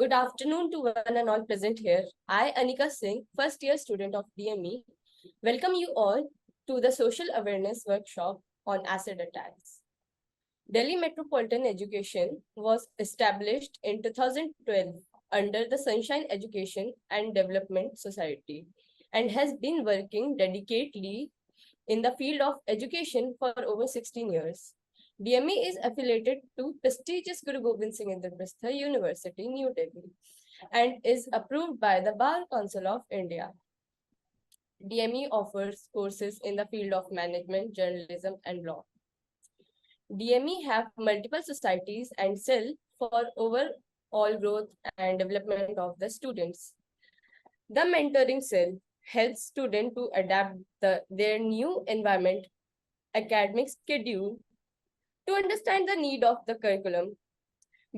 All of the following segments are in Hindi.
Good afternoon to one and all present here. I, Anika Singh, first year student of DME, welcome you all to the Social Awareness Workshop on Acid Attacks. Delhi Metropolitan Education was established in 2012 under the Sunshine Education and Development Society and has been working dedicatedly in the field of education for over 16 years. DME is affiliated to prestigious Guru Gobind Singh Indraprastha University, New Delhi, and is approved by the Bar Council of India. DME offers courses in the field of management, journalism, and law. DME have multiple societies and cell for overall growth and development of the students. The mentoring cell helps students to adapt their new environment, academic schedule, to understand the need of the curriculum,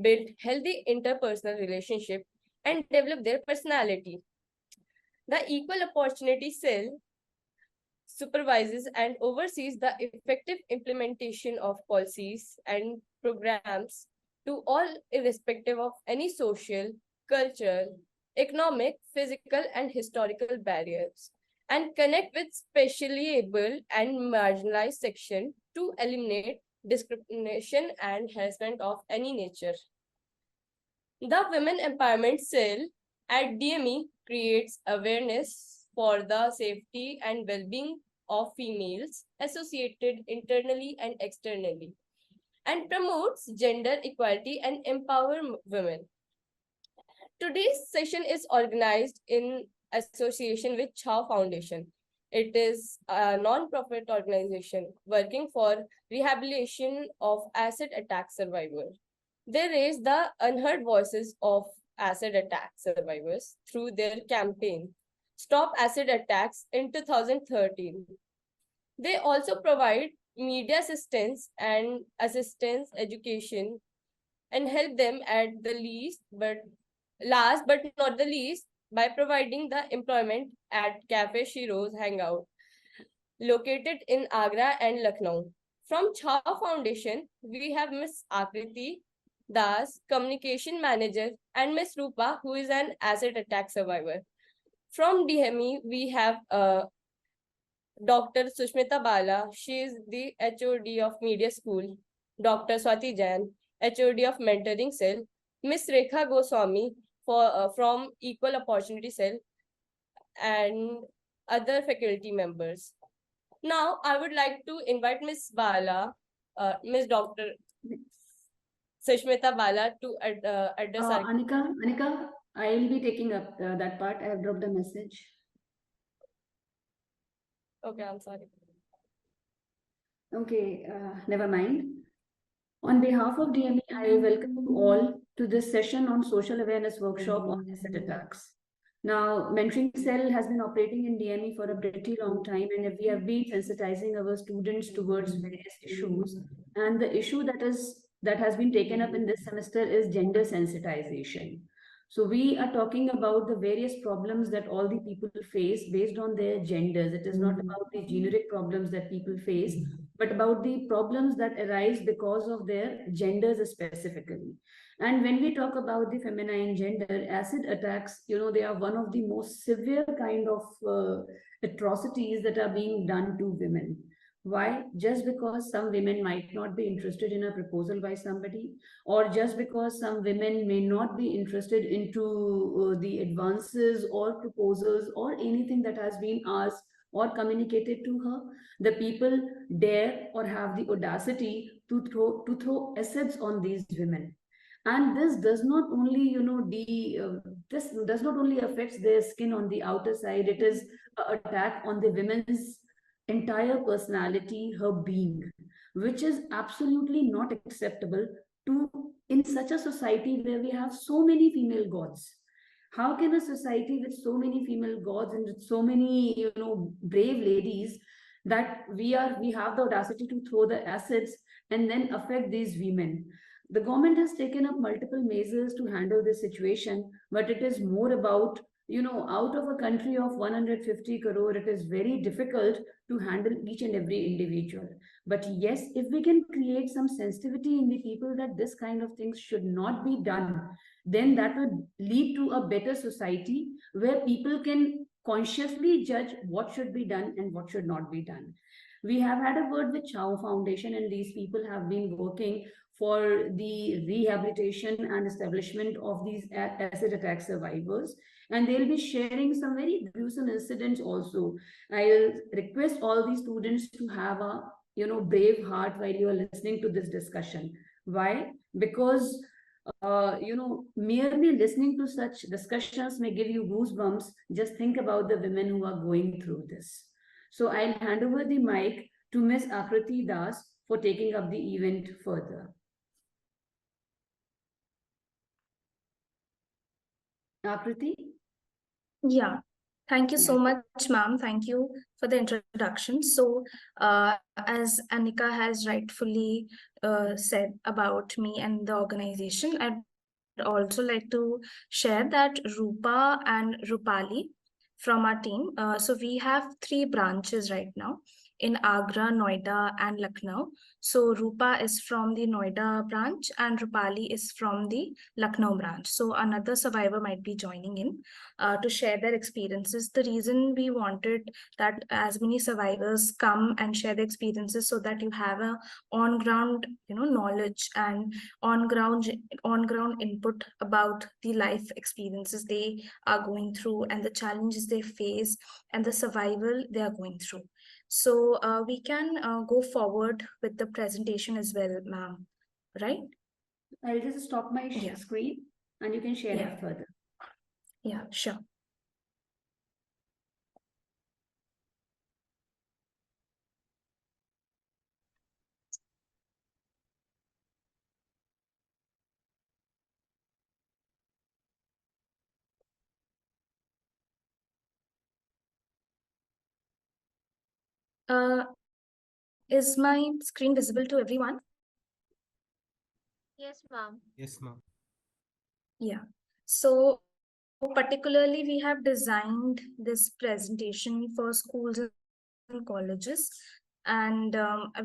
build healthy interpersonal relationship, and develop their personality. The Equal Opportunity Cell supervises and oversees the effective implementation of policies and programs to all irrespective of any social, cultural, economic, physical, and historical barriers, and connect with specially able and marginalized section to eliminate discrimination and harassment of any nature. The Women Empowerment Cell at DME creates awareness for the safety and well-being of females associated internally and externally, and promotes gender equality and empower women. Today's session is organized in association with Chow Foundation. It is a non-profit organization working for rehabilitation of acid attack survivors. They raise the unheard voices of acid attack survivors through their campaign, Stop Acid Attacks, in 2013. They also provide media assistance and assistance education and help them at the least, but last but not the least, by providing the employment at Cafe Shiro's Hangout, located in Agra and Lucknow. From Chow Foundation, we have Miss Akriti Das, Communication Manager, and Miss Rupa, who is an acid attack survivor. From DME, we have Dr. Sushmita Bala. She is the HOD of Media School. Dr. Swati Jain, HOD of Mentoring Cell. Miss Rekha Goswami from Equal Opportunity Cell, and other faculty members. Now, I would like to invite Miss Bala, Miss Dr. Sushmita Bala to address our... Anika, I will be taking up that part. I have dropped a message. Okay, I'm sorry. Okay, never mind. On behalf of DME, I welcome you all to this session on social awareness workshop on acid attacks. Now, mentoring cell has been operating in DME for a pretty long time, and we have been sensitizing our students towards various issues. And the issue that has been taken up in this semester is gender sensitization. So we are talking about the various problems that all the people face based on their genders. It is not about the generic problems that people face, but about the problems that arise because of their genders specifically. And when we talk about the feminine gender, acid attacks, they are one of the most severe kind of atrocities that are being done to women. Why? Just because some women might not be interested in a proposal by somebody, or just because some women may not be interested into the advances or proposals or anything that has been asked or communicated to her, the people dare or have the audacity to throw acids on these women. And this does not only this does not only affects their skin on the outer side. It is an attack on the women's entire personality, her being, which is absolutely not acceptable to in such a society where we have so many female gods. How can a society with so many female gods and with so many brave ladies, that we have the audacity to throw the acids and then affect these women? The government has taken up multiple measures to handle this situation, but it is more about, out of a country of 150 crore, it is very difficult to handle each and every individual. But yes, if we can create some sensitivity in the people that this kind of things should not be done, then that would lead to a better society where people can consciously judge what should be done and what should not be done. We have had a word with Chow Foundation, and these people have been working for the rehabilitation and establishment of these acid attack survivors. And they'll be sharing some very gruesome incidents also. I'll request all these students to have a brave heart while you are listening to this discussion. Why? Because merely listening to such discussions may give you goosebumps. Just think about the women who are going through this. So I'll hand over the mic to Miss Akriti Das for taking up the event further. Akriti? Yeah, thank you so Yeah. much, ma'am. Thank you for the introduction. So, as Anika has rightfully said about me and the organization, I'd also like to share that Rupa and Rupali from our team. So we have 3 branches right now in Agra, Noida, and Lucknow. So Rupa is from the Noida branch and Rupali is from the Lucknow branch. So another survivor might be joining in to share their experiences. The reason we wanted that as many survivors come and share their experiences so that you have a on ground knowledge and on ground input about the life experiences they are going through and the challenges they face and the survival they are going through. So we can go forward with the presentation as well, ma'am, right? I'll just stop my screen and you can share it further. Yeah, sure. Is my screen visible to everyone? Yes, ma'am. Yes, ma'am. Yeah. So particularly, we have designed this presentation for schools and colleges. And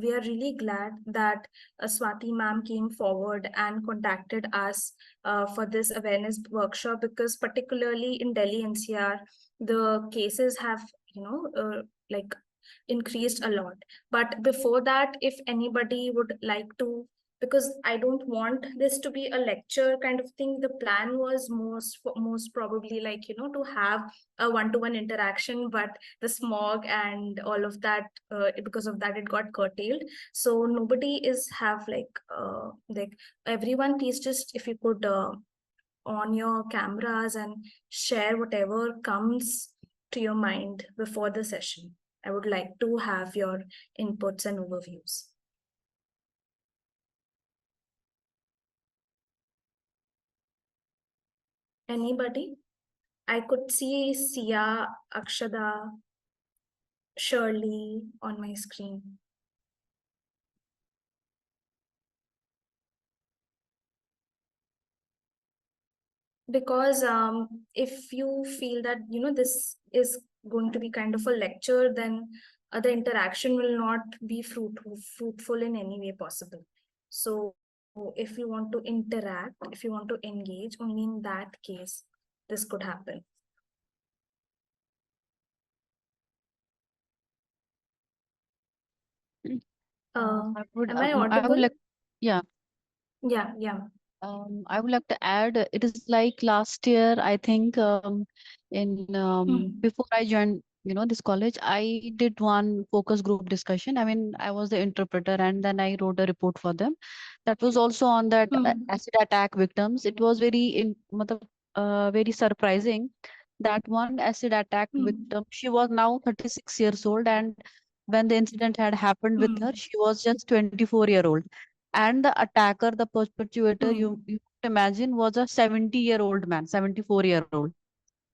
we are really glad that Swati ma'am came forward and contacted us for this awareness workshop, because particularly in Delhi NCR, the cases have, like increased a lot. But before that, if anybody would like to, because I don't want this to be a lecture kind of thing, the plan was most probably like to have a one-to-one interaction, but the smog and all of that, because of that it got curtailed. So nobody is have like everyone, please just if you could on your cameras and share whatever comes to your mind before the session. I would like to have your inputs and overviews. Anybody? I could see Sia, Akshada, Shirley on my screen. Because if you feel that this is going to be kind of a lecture, then the interaction will not be fruitful in any way possible. So if you want to interact, if you want to engage, only in that case this could happen. Am I audible? Yeah. I would like to add, it is like last year, I think, before I joined, this college, I did one focus group discussion. I mean, I was the interpreter and then I wrote a report for them. That was also on that acid attack victims. It was very surprising that one acid attack victim, she was now 36 years old, and when the incident had happened with her, she was just 24-year-old. And the attacker, the perpetrator, you imagine, was a 70-year-old man, 74-year-old.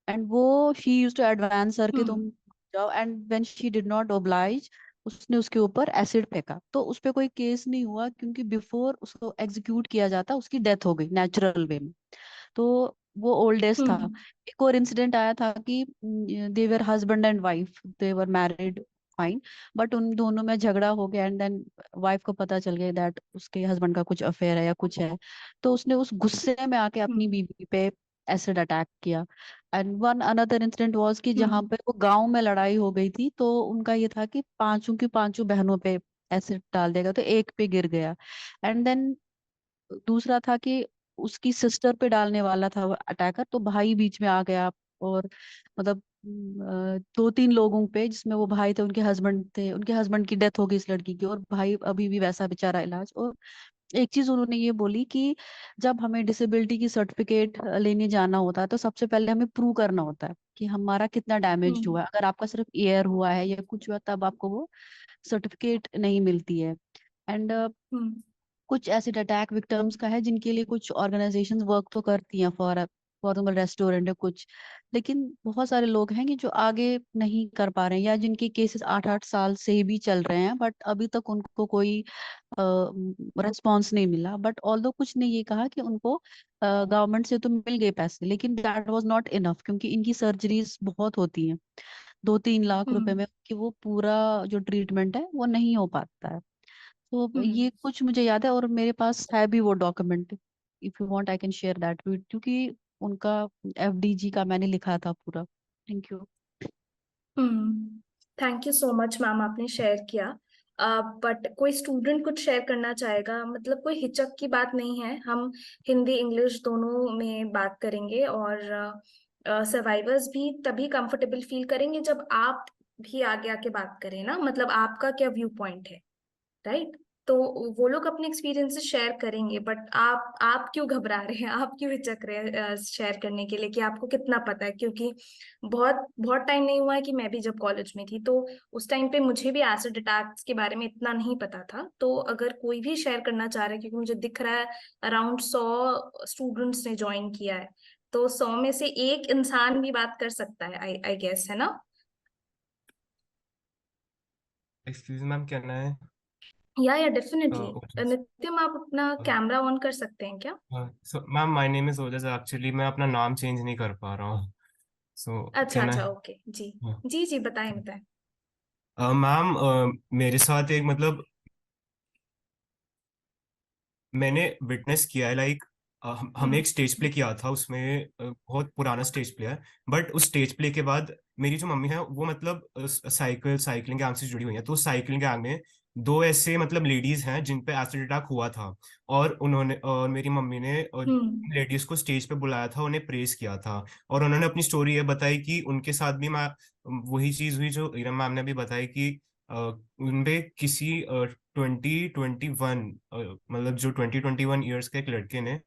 And she used to advance her कि तुम जाओ, and when she did not oblige, उसने उसके ऊपर एसिड फेंका. तो उस पे कोई केस नहीं हुआ क्योंकि बिफोर उसको एग्जीक्यूट किया जाता उसकी डेथ हो गई नेचुरल वे में. तो वो ओल्ड एज था. एक और इंसिडेंट आया था कि they were husband and wife, they were married fine, but उन दोनों में झगड़ा हो गया एंड देन वाइफ को पता चल गया दैट उसके हस्बैंड का कुछ अफेयर है या कुछ है, तो उसने उस गुस्से में आके अपनी बीवी पे एसिड अटैक किया। And one another incident was कि जहाँ पे वो गांव में लड़ाई हो गई थी, तो उनका ये था कि पांचों की पांचों बहनों पे एसिड डाल देगा, तो एक पे गिर गया। एंड देन दूसरा था कि उसकी सिस्टर पे डालने वाला था अटैकर, तो भाई बीच में आ गया और मतलब 2-3 लोगों पे, जिसमें वो भाई थे, उनके हस्बैंड थे, उनके हस्बैंड की डेथ हो गई इस लड़की की, और भाई अभी भी वैसा बेचारा इलाज। और एक चीज उन्होंने ये बोली कि जब हमें डिसेबिलिटी की सर्टिफिकेट लेने जाना होता है, तो सबसे पहले हमें प्रूव करना होता है कि हमारा कितना डैमेज हुआ है। अगर आपका सिर्फ ईयर हुआ है या कुछ हुआ, तब आपको वो सर्टिफिकेट नहीं मिलती है। एंड कुछ एसिड अटैक विक्टिम्स का है जिनके लिए कुछ ऑर्गेनाइजेशंस वर्क तो करती हैं फॉर फॉर रेस्टोरेंट या कुछ, लेकिन बहुत सारे लोग हैं कि जो आगे नहीं कर पा रहे हैं, या जिनके केसेस 8-8 साल से भी चल रहे हैं, बट अभी तक उनको कोई रिस्पॉन्स नहीं मिला। बट ऑल्दो कुछ ने ये कहा कि उनको गवर्नमेंट से तो मिल गए पैसे, लेकिन दैट वाज नॉट इनफ, क्योंकि इनकी सर्जरीज बहुत होती हैं, 2-3 लाख रुपए में कि वो पूरा जो ट्रीटमेंट है वो नहीं हो पाता है। तो ये कुछ मुझे याद है, और मेरे पास है भी वो document, if you want I can share that with, क्योंकि उनका एफडीजी का मैंने लिखा था पूरा। Thank you. Thank you so much ma'am, आपने शेयर किया। बट कोई स्टूडेंट कुछ शेयर करना चाहेगा? मतलब कोई हिचक की बात नहीं है, हम हिंदी इंग्लिश दोनों में बात करेंगे, और सर्वाइवर्स भी तभी कंफर्टेबल फील करेंगे जब आप भी आगे आके बात करें ना, मतलब आपका क्या व्यू पॉइंट है, राइट? तो वो लोग अपने एक्सपीरियंसेस शेयर करेंगे, बट आप क्यों घबरा रहे हैं, आप क्यों हिचक रहे हैं शेयर करने के लिए कि आपको कितना पता है? क्योंकि बहुत बहुत टाइम नहीं हुआ है कि मैं भी जब कॉलेज में थी, तो उस टाइम पे मुझे भी एसिड अटैक्स के बारे में इतना नहीं पता था। तो अगर कोई भी शेयर करना चाह रहा है, क्योंकि मुझे दिख रहा है अराउंड 100 स्टूडेंट्स ने ज्वाइन किया है, तो 100 में से एक इंसान भी बात कर सकता है, आई गेस, है ना? एक्सक्यूज मैम, कहना है। या डेफिनेटली। ओके। नित्यम, आप अपना कैमरा ऑन कर सकते हैं क्या? So ma'am, my name is Ojas. Actually मैं अपना नाम चेंज नहीं कर पा रहा हूँ। सो अच्छा कैन अच्छा, आई? ओके जी। जी जी, बताएं बताएं। मैम, मेरे साथ एक मतलब मैंने विटनेस किया है, लाइक हमने एक स्टेज प्ले किया था उसमें। बहुत पुराना स्टेज प्ले है, बट उस स्टेज प्ले के बाद मेरी जो मम्मी है वो मतलब साइकिलिंग गैंग से जुड़ी हुई है। तो साइकिलिंग गैंग में दो ऐसे मतलब लेडीज हैं जिन पे एसिड अटैक हुआ था, और मेरी मम्मी ने लेडीज को स्टेज पे बुलाया था, उन्हें प्रेज किया था, और उन्होंने अपनी स्टोरी ये बताई कि उनके साथ भी मैं वही चीज हुई जो इरम मैम ने भी बताई कि उनपे किसी 2021 मतलब जो 2021 ईयर्स के एक लड़के ने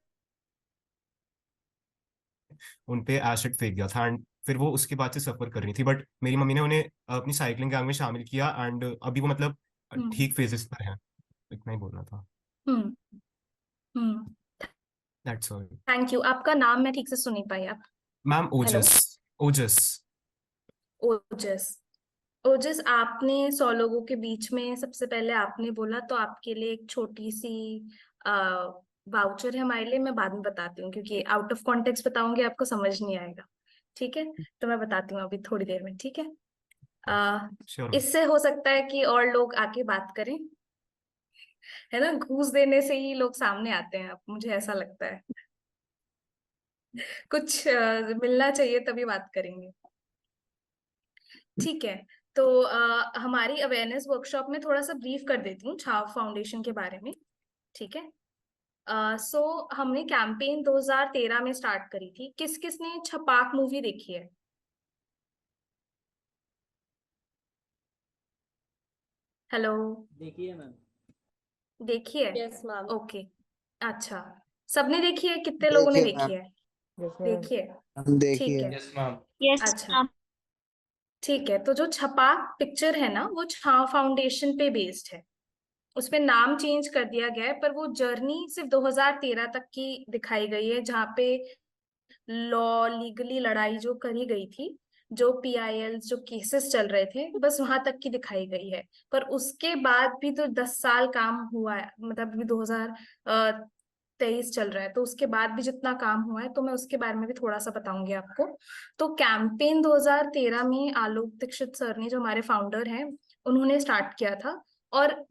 उनपे एसिड फेंक दिया था, एंड फिर वो उसके बाद से सफर कर रही थी, बट मेरी मम्मी ने उन्हें अपनी साइकिलिंग गैंग में शामिल किया, एंड अभी वो मतलब ठीक फेजेस पर हैं। इतना ही बोलना था। हम्म हम्म दैट्स ऑल। Thank you. आपका नाम मैं ठीक से सुन नहीं पाई। आप? Ma'am, hello. ओजस। ओजस। ओजस। ओजस, आपने 100 लोगों के बीच में सबसे पहले आपने बोला, तो आपके लिए एक छोटी सी वाउचर है हमारे लिए। मैं बाद में बताती हूँ, क्योंकि आउट ऑफ कॉन्टेक्स्ट बताऊंगी आपको समझ नहीं आएगा। ठीक है? तो मैं बताती हूँ अभी थोड़ी देर में, ठीक है? श्योर। इससे हो सकता है कि और लोग आके बात करें, है ना? घूस देने से ही लोग सामने आते हैं, अब मुझे ऐसा लगता है। कुछ मिलना चाहिए तभी बात करेंगे। ठीक है। तो हमारी अवेयरनेस वर्कशॉप में थोड़ा सा ब्रीफ कर देती हूँ छाव फाउंडेशन के बारे में। ठीक है? सो हमने कैंपेन 2013 में स्टार्ट करी थी। किस किस ने छपाक मूवी देखी है? हेलो। देखिए मैम। देखी है? Yes ma'am. ओके, अच्छा। सबने देखी है? कितने लोगों ने देखिए देखी है? देखी है? हम ठीक देखिए। है। Yes ma'am. यस अच्छा, ठीक है। तो जो छपाक पिक्चर है ना, वो छाव फाउंडेशन पे बेस्ड है। उसमें नाम चेंज कर दिया गया है, पर वो जर्नी सिर्फ 2013 तक की दिखाई गई है, जहाँ पे लॉ लीगली लड़ाई जो करी गई थी, जो पीआईएल जो केसेस चल रहे थे, बस वहां तक की दिखाई गई है। पर उसके बाद भी तो 10 साल काम हुआ है, मतलब अभी 2023 चल रहा है, तो उसके बाद भी जितना काम हुआ है, तो मैं उसके बारे में भी थोड़ा सा बताऊंगी आपको। तो कैंपेन 2013 में आलोक दीक्षित सर ने, जो हमारे फाउंडर हैं, उन्होंने स्टार्ट किया था। और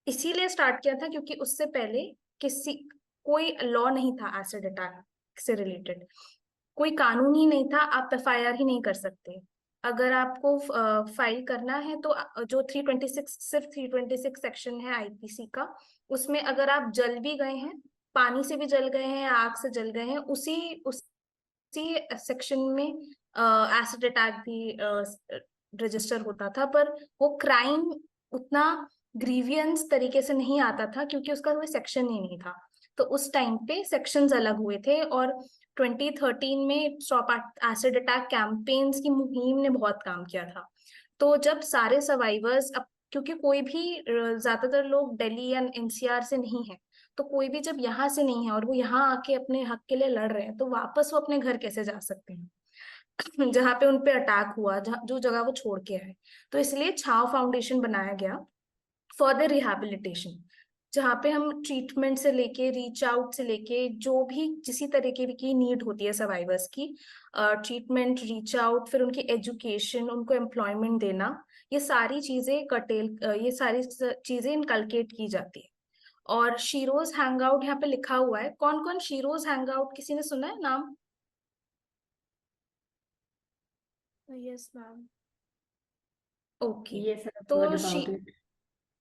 इसीलिए स्टार्ट किया था क्योंकि उससे पहले किसी कोई लॉ नहीं था एसिड अटैक से रिलेटेड, कोई कानून ही नहीं था, आप एफआईआर ही नहीं कर सकते। अगर आपको फाइल करना है तो जो 326 सिर्फ 326 सेक्शन है आईपीसी का, उसमें अगर आप जल भी गए हैं, पानी से भी जल गए हैं, आग से जल गए हैं, उसी सेक्शन में एसिड अटैक भी रजिस्टर होता था। पर वो क्राइम उतना ग्रीवियंस तरीके से नहीं आता था क्योंकि उसका कोई सेक्शन ही नहीं था। तो उस टाइम पे सेक्शंस अलग हुए थे। और 2013 में स्टॉप एसिड अटैक कैंपेन्स की मुहिम ने बहुत काम किया था। तो जब सारे सर्वाइवर्स, अब क्योंकि कोई भी ज्यादातर लोग दिल्ली या एनसीआर से नहीं है, तो कोई भी जब यहाँ से नहीं है और वो यहाँ आके अपने हक के लिए लड़ रहे हैं, तो वापस वो अपने घर कैसे जा सकते हैं जहाँ पे उनपे अटैक हुआ, जो जगह वो छोड़ के आए। तो इसलिए छाव फाउंडेशन बनाया गया फॉर द रिहैबिलिटेशन, जहाँ पे हम ट्रीटमेंट से लेके रीच आउट से लेके जो भी जिसी तरीके की नीड होती है सर्वाइवर्स की, ट्रीटमेंट, रीच आउट, फिर उनकी एजुकेशन, उनको एम्प्लॉयमेंट देना, ये सारी चीजें इनकलकेट की जाती है। और शीरोज हैंगआउट यहाँ पे लिखा हुआ है। कौन कौन शीरोज हैंगआउट, किसी ने सुना है नाम? Yes ma'am. Okay. Yes, I've तो heard about it.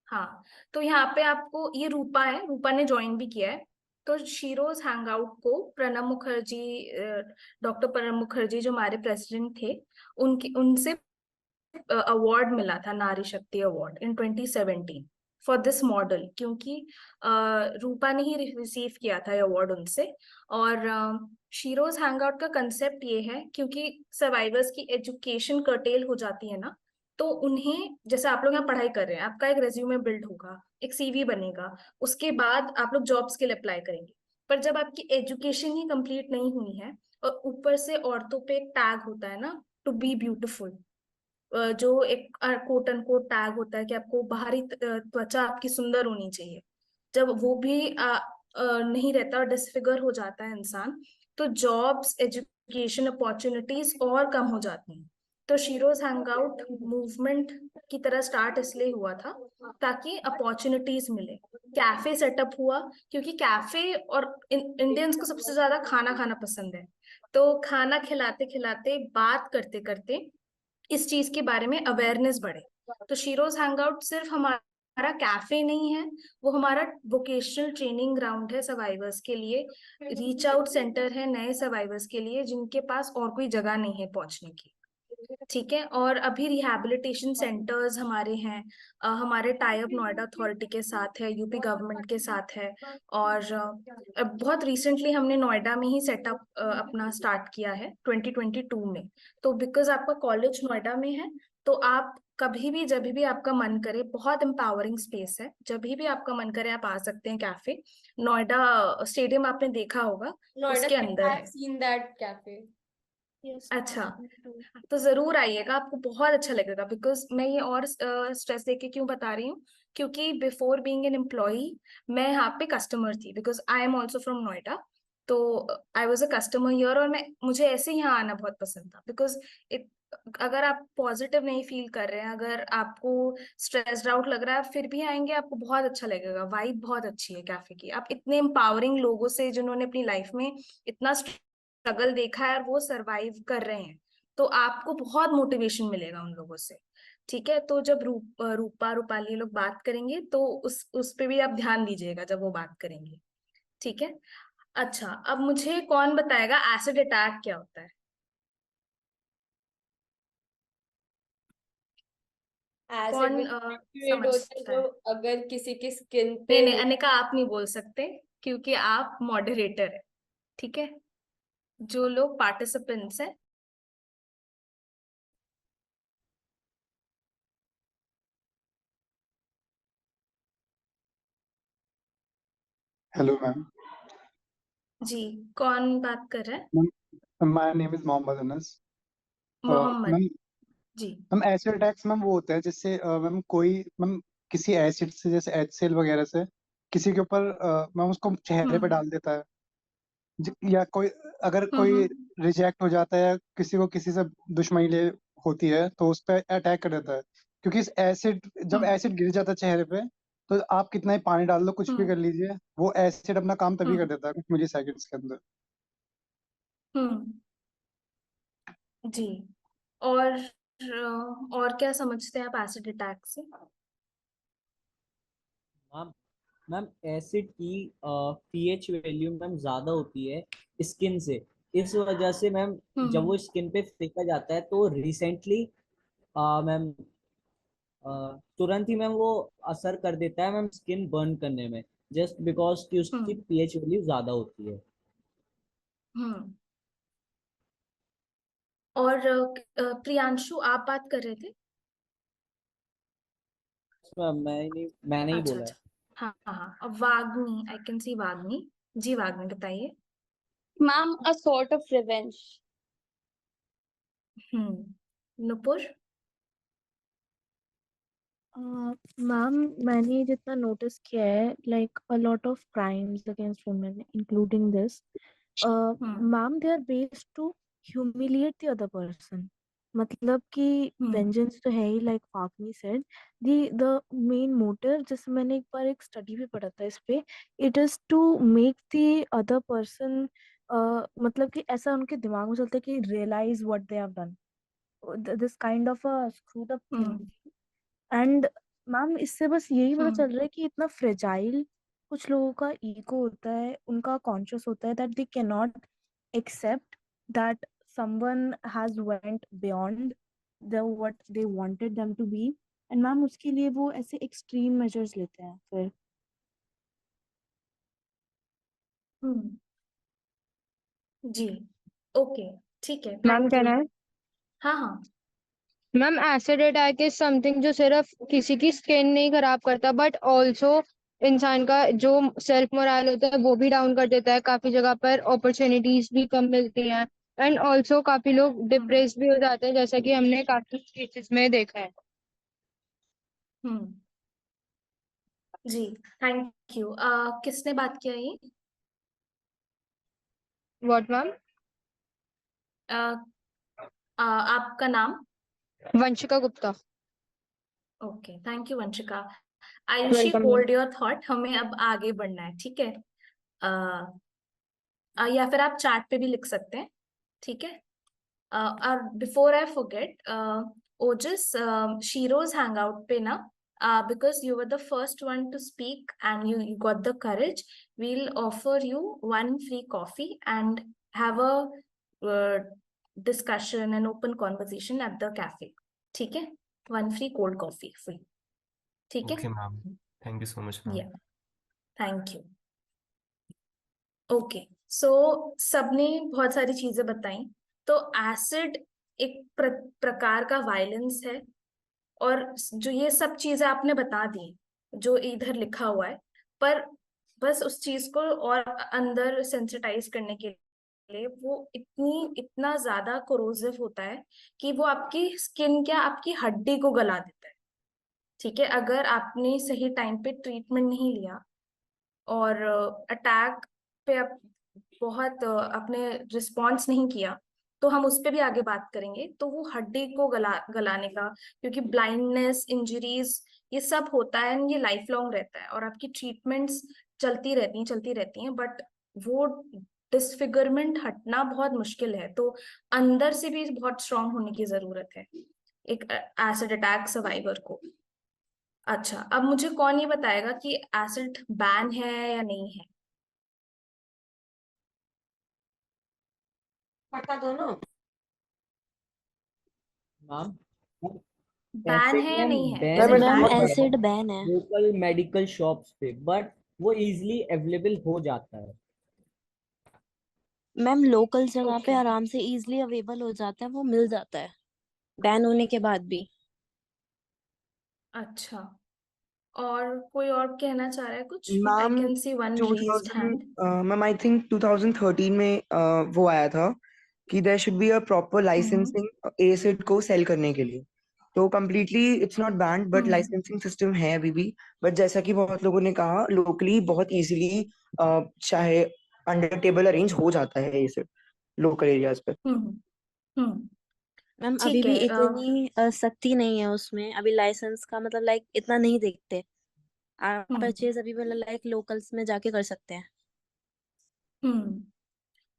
हाँ, तो यहाँ पे आपको ये रूपा है, रूपा ने ज्वाइन भी किया है। तो शीरोज हैंगआउट को प्रणब मुखर्जी, डॉक्टर प्रणब मुखर्जी जो हमारे प्रेसिडेंट थे, उनसे अवार्ड मिला था, नारी शक्ति award in 2017 for this model, क्योंकि रूपा ने ही रिसीव किया था अवार्ड उनसे। और शीरोज हैंगआउट का कंसेप्ट ये है क्योंकि सर्वाइवर्स की एजुकेशन कर्टेल हो जाती है ना, तो उन्हें, जैसे आप लोग यहाँ पढ़ाई कर रहे हैं, आपका एक रेज्यूमे बिल्ड होगा, एक सीवी बनेगा, उसके बाद आप लोग जॉब्स के लिए अप्लाई करेंगे। पर जब आपकी एजुकेशन ही कंप्लीट नहीं हुई है और ऊपर से औरतों पे एक टैग होता है ना, टू बी ब्यूटिफुल, जो एक कोट एंड कोट टैग होता है कि आपको बाहरी त्वचा आपकी सुंदर होनी चाहिए, जब वो भी नहीं रहता और डिसफिगर हो जाता है इंसान, तो जॉब्स, एजुकेशन अपॉर्चुनिटीज और कम हो जाती हैं। तो शीरोज हैंगआउट मूवमेंट की तरह स्टार्ट इसलिए हुआ था ताकि अपॉर्चुनिटीज मिले। कैफे सेटअप हुआ क्योंकि कैफे और इंडियंस को सबसे ज्यादा खाना खाना पसंद है, तो खाना खिलाते खिलाते, बात करते करते इस चीज के बारे में अवेयरनेस बढ़े। तो शीरोज हैंगआउट सिर्फ हमारा कैफे नहीं है, वो हमारा वोकेशनल ट्रेनिंग ग्राउंड है सर्वाइवर्स के लिए, रीच आउट सेंटर है नए सर्वाइवर्स के लिए जिनके पास और कोई जगह नहीं है पहुंचने की। ठीक है। और अभी रिहैबिलिटेशन सेंटर्स हमारे हैं, हमारे टाई अप नोएडा अथॉरिटी के साथ है, यूपी गवर्नमेंट के साथ है। और बहुत रिसेंटली हमने नोएडा में ही सेटअप अपना स्टार्ट किया है 2022 में। तो बिकॉज आपका कॉलेज नोएडा में है, तो आप कभी भी, जब भी आपका मन करे, बहुत एम्पावरिंग स्पेस है, जब भी आपका मन करे आप आ सकते हैं। कैफे नोएडा स्टेडियम आपने देखा होगा, उसके अंदर है। Seen that cafe. यस अच्छा, तो जरूर आइएगा, आपको बहुत अच्छा लगेगा। बिकॉज मैं ये और स्ट्रेस देके क्यों बता रही हूँ, क्योंकि बिफोर बीइंग एन एम्प्लॉई मैं यहाँ पे कस्टमर थी, because I am also from Noida. तो I was a customer here, और मुझे ऐसे ही यहाँ आना बहुत पसंद था। बिकॉज अगर आप पॉजिटिव नहीं फील कर रहे हैं, अगर आपको स्ट्रेस्ड आउट लग रहा है, फिर भी आएंगे, आपको बहुत अच्छा लगेगा। वाइब बहुत अच्छी है कैफे की। आप इतने एम्पावरिंग लोगों से, जिन्होंने अपनी लाइफ में इतना स्ट्रगल देखा है और वो सरवाइव कर रहे हैं, तो आपको बहुत मोटिवेशन मिलेगा उन लोगों से। ठीक है। तो जब रूपा रूपाली लोग बात करेंगे तो उस पे भी आप ध्यान दीजिएगा जब वो बात करेंगे। ठीक है। अच्छा, अब मुझे कौन बताएगा एसिड अटैक क्या होता है? कौन समझ सकता जो है? अगर किसी की स्किन नहीं पे नहीं, अनिका आप नहीं बोल सकते क्योंकि आप मॉडरेटर है। ठीक है। जो लोग पार्टिसिपेंट्स हैं, हेलो मैम। जी, कौन बात कर रहा है? Ma'am my name is Mohammad Anas. Mohammad ma'am जी। मैम एसिड अटैक्स मैम वो होता है जिससे मैम कोई मैम किसी एसिड से, जैसे HCl वगैरह से किसी के ऊपर मैम उसको चेहरे पे डाल देता है, या कोई अगर कोई रिजेक्ट हो जाता है या किसी को किसी से दुश्मनी ले होती है तो उस पर अटैक कर देता है, क्योंकि इस एसिड जब एसिड गिर जाता है चेहरे पे, तो आप कितना ही पानी डाल लो, कुछ भी कर लीजिए, वो एसिड अपना काम तभी कर देता है कुछ मिली सेकंड्स के अंदर। हम्म जी। और और क्या समझते हैं आप एसिड अटैक से? मैम मैम एसिड की पीएच वैल्यू मैम ज्यादा होती है स्किन से। इस वजह से मैम जब वो स्किन पे फेंका जाता है तो रिसेंटली मैम तुरंत ही मैम वो असर कर देता है मैम स्किन बर्न करने में, जस्ट बिकॉज कि उसकी पीएच वैल्यू ज्यादा होती है। हम्म और प्रियांशु आप बात कर रहे थे? मैम मैंने ही अच्छा बोला है। अच्छा, हाँ हाँ हाँ, अब वाग्मी, आई कैन सी वाग्मी। जी वाग्मी बताइए। Ma'am, a sort of revenge. Nupur? Ma'am मैंने जितना नोटिस किया है like a lot of crimes against women including this ma'am they are based to humiliate the other person. मतलब कि वेंजेंस तो है ही लाइक फाकमी सेड द मेन मोटिव, जैसे मैंने एक बार एक स्टडी भी पढ़ा था इस पे, it is to make the other person, मतलब कि ऐसा उनके दिमाग में चलता है कि realize what they have done, this kind of a screwed up thing. And ma'am इससे बस यही पता चल रहा है कि इतना फ्रेजाइल कुछ लोगों का ईगो होता है, उनका कॉन्शियस होता है that they can not accept that someone has went beyond the what they wanted them to be, and ma'am उसके लिए वो ऐसे एक्सट्रीम मेजर्स लेते हैं फिर। जी ओके, ठीक है, मैम थैंक कहना यू। है हाँ हाँ। Ma'am acid attack is something जो सिर्फ किसी की स्किन नहीं खराब करता बट ऑल्सो इंसान का जो सेल्फ मोरल होता है वो भी डाउन कर देता है। काफी जगह पर अपॉर्चुनिटीज भी कम मिलती हैं एंड ऑल्सो काफी लोग डिप्रेस भी हो जाते हैं, जैसा कि हमने काफी केसेस में देखा है। हम्म जी थैंक यू। किसने बात किया ये? What ma'am? आपका नाम? Vanshika Gupta. Okay, thank you Vanshika. Ayushi welcome ma'am. Hold your thought, हमें अब आगे बढ़ना है, ठीक है? या फिर आप चैट पे भी लिख सकते हैं, ठीक है? और before I forget, Ojas, Sheroes hangout पे ना, because you were the first one to speak and you got the courage, we'll offer you one free coffee and have a discussion and open conversation at the cafe, ठीक है? One free cold coffee free, ठीक है? Okay ma'am, thank you so much ma'am. Yeah, thank you. Okay, so सबने बहुत सारी चीजें बताई। तो एसिड एक प्रकार का वायलेंस है, और जो ये सब चीजें आपने बता दी जो इधर लिखा हुआ है, पर बस उस चीज को और अंदर सेंसिटाइज करने के लिए वो इतना ज्यादा कोरोसिव होता है कि वो आपकी स्किन, क्या आपकी हड्डी को गला देता है, ठीक है? अगर आपने सही टाइम पे ट्रीटमेंट नहीं लिया और अटैक पे आप बहुत आपने रिस्पॉन्स नहीं किया, तो हम उस पर भी आगे बात करेंगे। तो वो हड्डी को गलाने का, क्योंकि ब्लाइंडनेस, इंजरीज, ये सब होता है, ये लाइफ लॉन्ग रहता है, और आपकी ट्रीटमेंट्स चलती रहती हैं, बट वो डिसफिगरमेंट हटना बहुत मुश्किल है। तो अंदर से भी बहुत स्ट्रांग होने की जरूरत है एक एसिड अटैक सर्वाइवर को। अच्छा, अब मुझे कौन ये बताएगा कि एसिड बैन है या नहीं है? पता दो ना। मैम बैन एसिड है या मैम नहीं है? बैन इज इट नहीं मैम बैन? है एसिड बैन है। लोकल मेडिकल शॉप्स पे, बट वो इजीली अवेलेबल हो जाता है। मैम लोकल जगह पे ओके, आराम से इजीली अवेलेबल हो जाता है, वो मिल जाता है बैन होने के बाद भी। अच्छा, और कोई और कहना चाह रहा है कुछ? I ma'am can see one raised 2000 hand. Ma'am I think 2013 में वो आया था कि there should be a proper licensing acid को सेल करने के लिए। तो completely it's not banned but licensing system है अभी भी। बट जैसा कि बहुत लोगों ने कहा, लोकली बहुत इजीली चाहे अंडर टेबल अरेंज हो जाता है एसिड लोकल एरियाज पे। हम्म मैम अभी ठीक भी है इतनी सख्ती नहीं है उसमें, अभी लाइसेंस का मतलब लाइक इतना नहीं देखते। आप परचेज अभी मतलब लाइक लोकल्स में जाके कर सकते हैं।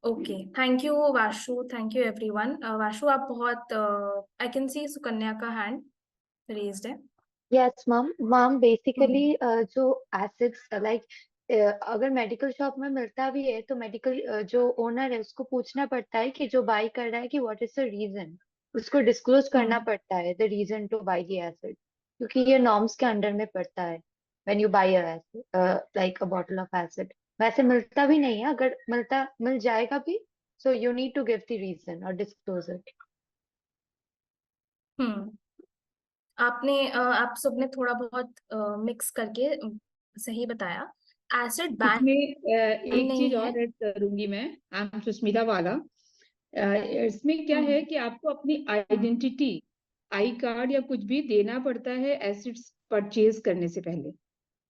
Okay, thank you Vashu, thank you everyone. Vashu आप बहुत आई कैन सी सुकन्या का हैंड रेज्ड है। Yes ma'am. मैम बेसिकली जो एसिड्स लाइक अगर मेडिकल शॉप में मिलता भी है तो मेडिकल जो ओनर है उसको पूछना पड़ता है कि जो बाई कर रहा है कि व्हाट इज द रीजन, उसको डिस्क्लोज करना पड़ता है the reason to buy the acid, क्योंकि ये नॉर्म्स के अंडर में पड़ता है when you buy like a bottle of acid. वैसे मिलता भी नहीं है, अगर मिल जाएगा भी so you need to give the reason और डिस्क्लोज इट। आप सबने थोड़ा बहुत मिक्स करके सही बताया। एसिड बैन इसमें एक चीज नहीं है। और ऐड करूंगी मैं। आई एम सुष्मिता वाला। इसमें क्या है कि आपको अपनी आइडेंटिटी, आई कार्ड या कुछ भी देना पड़ता है एसिड्स परचेज करने से पहले।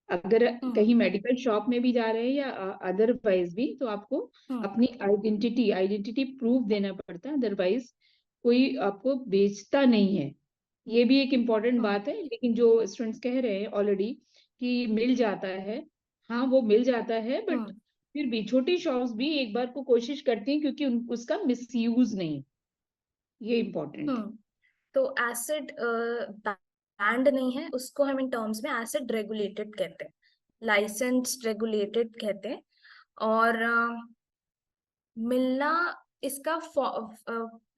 अगर कहीं मेडिकल शॉप में भी जा रहे हैं या अदरवाइज भी, तो आपको अपनी आइडेंटिटी प्रूफ देना पड़ता है, अदरवाइज कोई आपको बेचता नहीं है। ये भी एक इम्पोर्टेंट बात है। लेकिन जो स्टूडेंट्स कह रहे हैं ऑलरेडी कि मिल जाता है, हाँ वो मिल जाता है, बट फिर भी छोटी शॉप्स भी एक बार को कोशिश करती हैं क्योंकि उसका मिसयूज नहीं, ये इम्पोर्टेंट है। तो एसिड बैंड नहीं है, उसको हम इन टर्म्स में एसिड रेगुलेटेड कहते हैं, लाइसेंस रेगुलेटेड कहते हैं। और मिलना इसका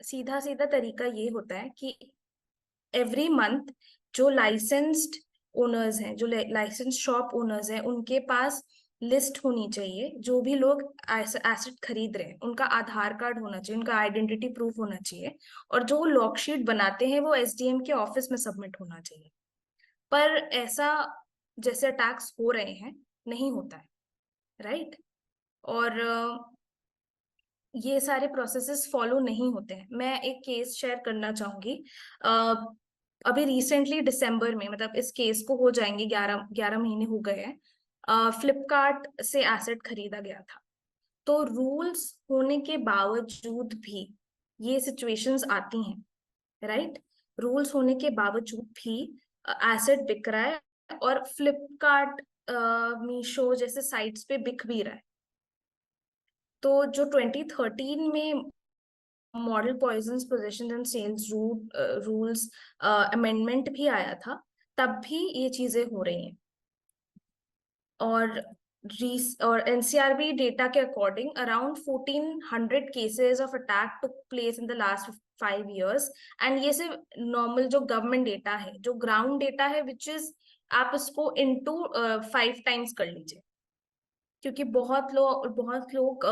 सीधा सीधा तरीका ये होता है कि एवरी मंथ जो लाइसेंस्ड ओनर्स हैं, जो लाइसेंस शॉप ओनर्स हैं, उनके पास लिस्ट होनी चाहिए। जो भी लोग एसिड खरीद रहे हैं उनका आधार कार्ड होना चाहिए, उनका आइडेंटिटी प्रूफ होना चाहिए, और जो लॉकशीट बनाते हैं वो एसडीएम के ऑफिस में सबमिट होना चाहिए। पर ऐसा जैसे अटैक्स हो रहे हैं नहीं होता है, राइट? और ये सारे प्रोसेसेस फॉलो नहीं होते हैं। मैं एक केस शेयर करना चाहूंगी। अभी रिसेंटली दिसंबर में, मतलब इस केस को हो जाएंगे 11 महीने हो गए हैं, फ्लिपकार्ट से एसिड खरीदा गया था। तो रूल्स होने के बावजूद भी ये सिचुएशंस आती हैं, राइट? रूल्स होने के बावजूद भी एसिड बिक रहा है, और फ्लिपकार्ट, मीशो जैसे साइट्स पे बिक भी रहा है। तो जो 2013 में model poisons possession and sales rules amendment भी आया था, तब भी ये चीजें हो रही हैं। और एनसीआरबी डेटा के according around 1400 cases of attack took place in the last 5 years। And ये सिर्फ नॉर्मल जो गवर्नमेंट डेटा है, जो ग्राउंड डेटा है विच इज आप इसको इनटू 5 times कर लीजिए, क्योंकि बहुत लोग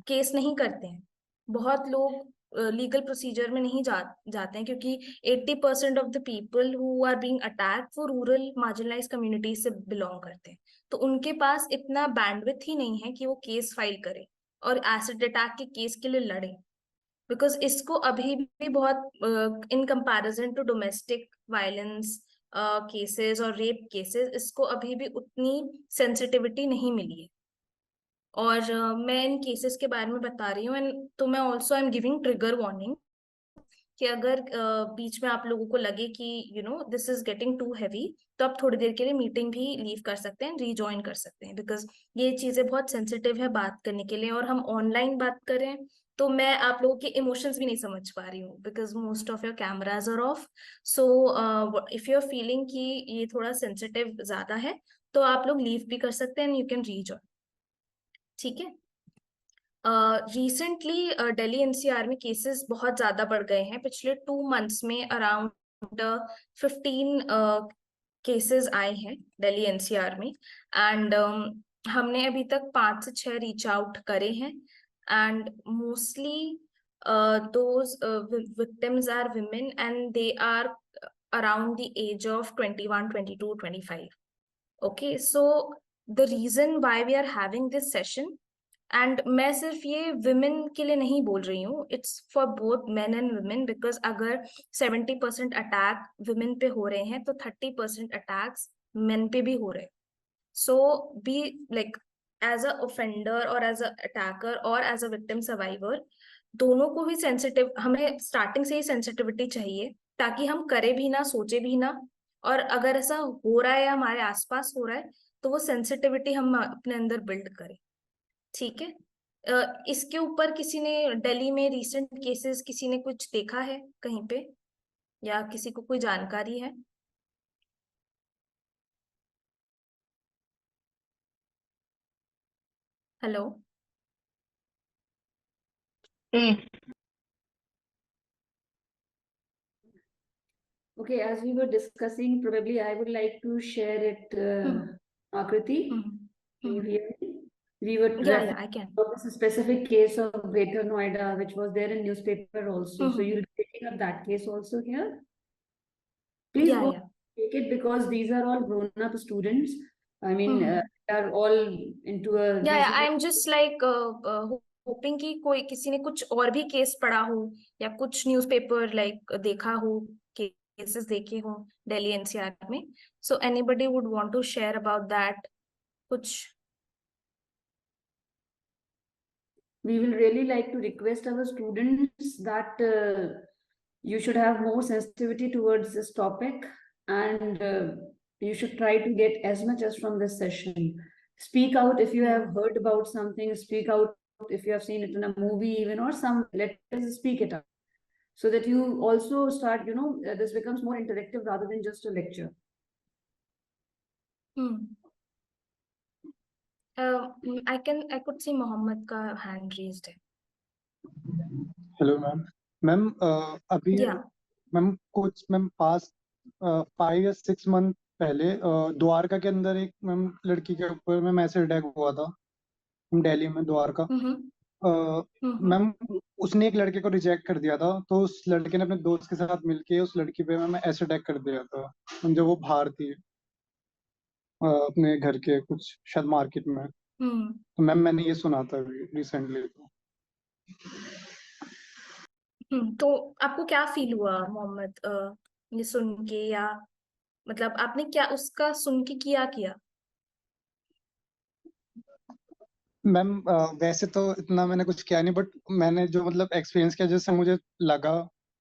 केस नहीं करते हैं, बहुत लोग लीगल प्रोसीजर में नहीं जाते हैं, क्योंकि 80% of the people who are being attacked वो रूरल मार्जिनलाइज कम्युनिटी से बिलोंग करते हैं। तो उनके पास इतना बैंडविथ ही नहीं है कि वो केस फाइल करे और एसिड अटैक के केस के लिए लड़े, बिकॉज इसको अभी भी बहुत in comparison to domestic violence cases और रेप केसेस, इसको अभी भी उतनी सेंसिटिविटी नहीं मिली है। और मैं इन केसेस के बारे में बता रही हूँ, एंड तो मैं also I am giving trigger warning कि अगर बीच में आप लोगों को लगे कि this is getting too heavy, तो आप थोड़ी देर के लिए मीटिंग भी लीव कर सकते हैं, रीजॉइन कर सकते हैं, बिकॉज ये चीजें बहुत सेंसिटिव है बात करने के लिए। और हम ऑनलाइन बात करें तो मैं आप लोगों के इमोशंस भी नहीं समझ पा रही हूँ, because most of your cameras are off. So if you are feeling कि ये थोड़ा सेंसिटिव ज्यादा है, तो आप लोग लीव भी कर सकते हैं एंड यू कैन रीजॉइन, ठीक है? रिसेंटली दिल्ली एनसीआर में केसेस बहुत ज्यादा बढ़ गए हैं। पिछले 2 months में अराउंड 15 केसेस आए हैं दिल्ली एनसीआर में, एंड हमने अभी तक 5 से 6 रीच आउट करे हैं, and mostly those victims are women and they are around the age of 21, 22, 25. Okay, so the reason why we are having this session, and मैं सिर्फ ये विमेन के लिए नहीं बोल रही हूँ, it's for both men and women, because अगर 70% अटैक विमेन पे हो रहे हैं तो 30% अटैक्स मेन पे भी हो रहे हैं। So be like as a offender और एज अ अटैकर और एज अ विक्टिम सर्वाइवर, दोनों को ही सेंसिटिव, हमें स्टार्टिंग से ही सेंसिटिविटी चाहिए ताकि हम करे भी ना, सोचे भी ना, और अगर ऐसा हो रहा है या हमारे आसपास हो रहा है तो वो सेंसिटिविटी हम अपने अंदर बिल्ड करें। ठीक है, इसके ऊपर किसी ने दिल्ली में रिसेंट केसेस किसी ने कुछ देखा है कहीं पे, या किसी को कोई जानकारी है? Hello. Okay, as we were discussing, probably I would like to share it, Akriti. Can you hear me? We were Yeah, I can. this specific case of Greater Noida, which was there in newspaper also. So you'll be taking up that case also here. Please Yeah, go yeah. take it, because these are all grown-up students. I mean, they are all into a Yeah, I reasonable. am just like hoping कि कोई किसी ने कुछ और भी केस पढ़ा हो या कुछ न्यूज़पेपर लाइक देखा हो, केसेस देखे हो दिल्ली एनसीआर में. So anybody would want to share about that? कुछ? We will really like to request our students that you should have more sensitivity towards this topic, and you should try to get as much as from this session. Speak out if you have heard about something, speak out if you have seen it in a movie even, or some, let us speak it up, so that you also start, this becomes more interactive rather than just a lecture. I could see Mohammed का hand raised है. Hello ma'am. मैम अभी मैम पास 5 या 6 मंथ पहले द्वारका के अंदर एक मैम लड़की के ऊपर मैम एसिड अटैक हुआ था दिल्ली में, द्वारका. मैम उसने एक लड़के को रिजेक्ट कर दिया था, तो उस लड़के ने अपने दोस्त के साथ मिलके उस लड़की पे मैम एसिड अटैक कर दिया था जब वो बाहर थी अपने घर के कुछ शायद मार्केट में. तो मैम मैंने ये सुना था रिसेंटली. तो आपको क्या फील हुआ मोहम्मद ये सुन के, या मतलब आपने क्या उसका सुन के किया? मैम वैसे तो इतना मैंने कुछ किया नहीं, बट मैंने जो मतलब एक्सपीरियंस किया, जैसे मुझे लगा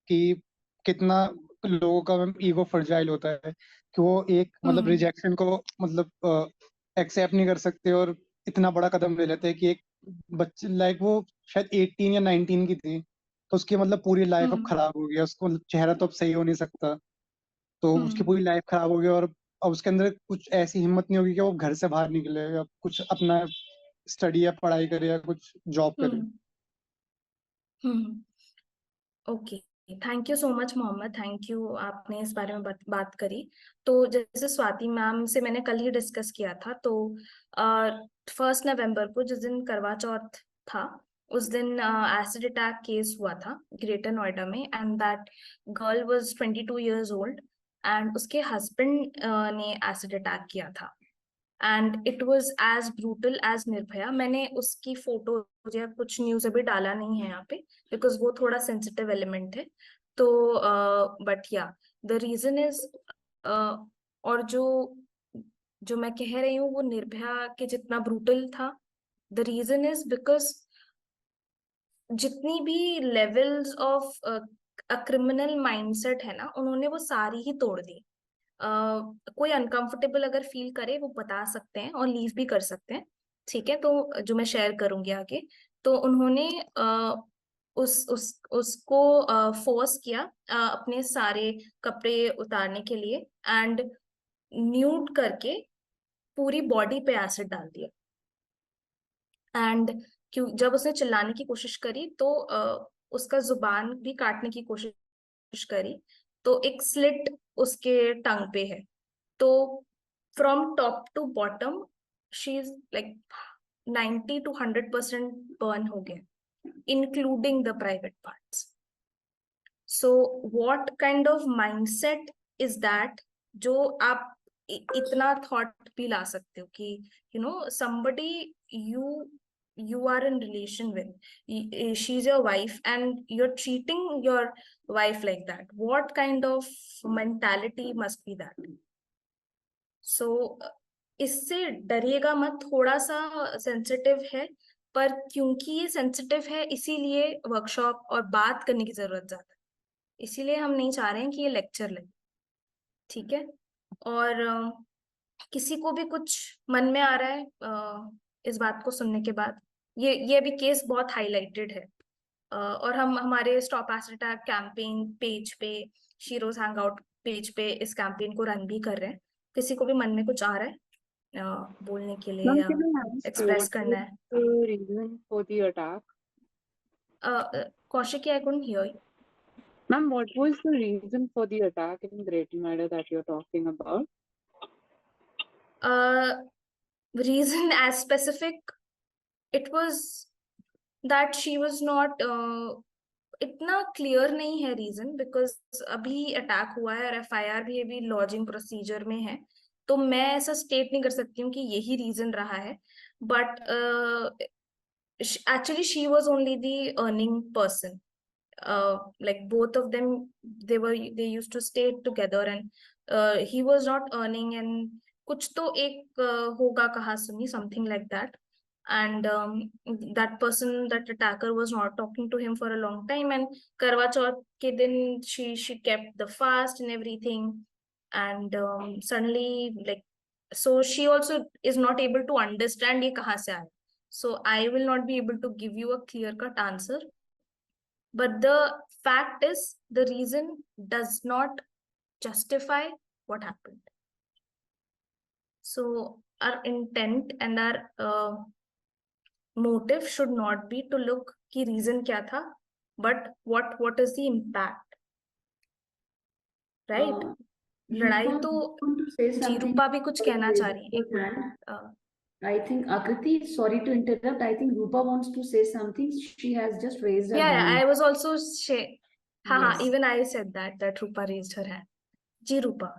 कि कितना लोगों का मैम ईगो फर्जाइल होता है कि वो एक मतलब रिजेक्शन को मतलब एक्सेप्ट नहीं कर सकते और इतना बड़ा कदम ले लेते हैं कि एक बच्चे लाइक वो शायद 18 या 19 की थी, तो उसकी मतलब पूरी लाइफ अब खराब हो गया. उसको मतलब चेहरा तो अब सही हो नहीं सकता, तो उसकी पूरी लाइफ खराब हो गई और अब उसके अंदर कुछ ऐसी हिम्मत नहीं होगी कि वो घर से बाहर निकले या कुछ अपना स्टडी या पढ़ाई करे या कुछ जॉब करे. Okay, thank you so much Mohammad, thank you, आपने इस बारे में बात करी. तो जैसे स्वाति मैम से मैंने कल ही डिस्कस किया था, तो 1 नवंबर को जिस दिन करवा चौथ था उस दिन एसिड अटैक केस हुआ था ग्रेटर नोएडा में, and that girl was 22 years old, and उसके हस्बैंड ने एसिड अटैक किया था, and it was as brutal as Nirbhaya. मैंने उसकी फोटो या कुछ न्यूज अभी डाला नहीं है यहाँ पे बिकॉज वो थोड़ा सेंसिटिव एलिमेंट है. तो बट या द रीजन इज, और जो मैं कह रही हूँ वो निर्भया के जितना ब्रूटल था, द रीजन इज बिकॉज जितनी भी levels of a criminal mindset है ना, उन्होंने वो सारी ही तोड़ दी. कोई अनकंफर्टेबल अगर फील करे वो बता सकते हैं और लीव भी कर सकते हैं. ठीक है, तो जो मैं शेयर करूंगी आगे, तो उन्होंने उसको फोर्स किया अपने सारे कपड़े उतारने के लिए, एंड न्यूड करके पूरी बॉडी पे एसिड डाल दिया. एंड जब उसने चिल्लाने की कोशिश करी तो उसका जुबान भी काटने की कोशिश करी, तो एक स्लिट उसके टंग पे है. तो from top to bottom she is like 90 to 100% burn हो गया, including the private parts. So what kind of mindset is that जो आप इतना थॉट भी ला सकते हो कि somebody you are in relation with, she's your wife and you're treating your wife like that. What kind of mentality must be that? So इससे डरिएगा मत, थोड़ा सा सेंसिटिव है पर क्योंकि ये सेंसिटिव है इसीलिए वर्कशॉप और बात करने की जरूरत ज्यादा है, इसीलिए हम नहीं चाह रहे हैं कि ये लेक्चर लगे, ठीक है। और किसी को भी कुछ मन में आ रहा है इस बात को सुनने के बाद, ये अभी केस बहुत हाईलाइटेड है, और हम हमारे stop acid attack campaign page पे, शीरोज हैंगआउट पेज पे इस कैंपेन को रन भी कर रहे हैं। किसी को भी मन में कुछ आ रहा है बोलने के लिए Ma'am, या can I ask express what करना was है? the reason for the attack? Kaushiki, I couldn't hear you. Ma'am, what was the reason for the attack in Greater Noida that you're talking about? Reason as specific, it was that she was not इतना क्लियर नहीं है रीजन, बिकॉज अभी अटैक हुआ है और एफआईआर भी अभी लॉजिंग प्रोसीजर में है, तो मैं ऐसा स्टेट नहीं कर सकती हूँ कि यही रीजन रहा है। But actually she was only the earning person, like both of them, they used to stay together and he was not earning and कुछ तो एक होगा कहा सुनी, something like that. And that person, that attacker was not talking to him for a long time, and Karwa Chauth ke din she kept the fast and everything, and suddenly, like, so she also is not able to understand ye kahan se aaya. So I will not be able to give you a clear cut answer, but the fact is the reason does not justify what happened. So our intent and our motive should not be to look कि reason क्या था, but what is the impact, right? लड़ाई Rupa, तो want to say ji, something? रूपा भी कुछ कहना चाह रही है, एक Hand. Minute. I think Akriti, sorry to interrupt. I think Rupa wants to say something. She has just raised her Yeah, hand. I was also हाँ, Yes. even I said that Rupa raised her hand. जी रूपा।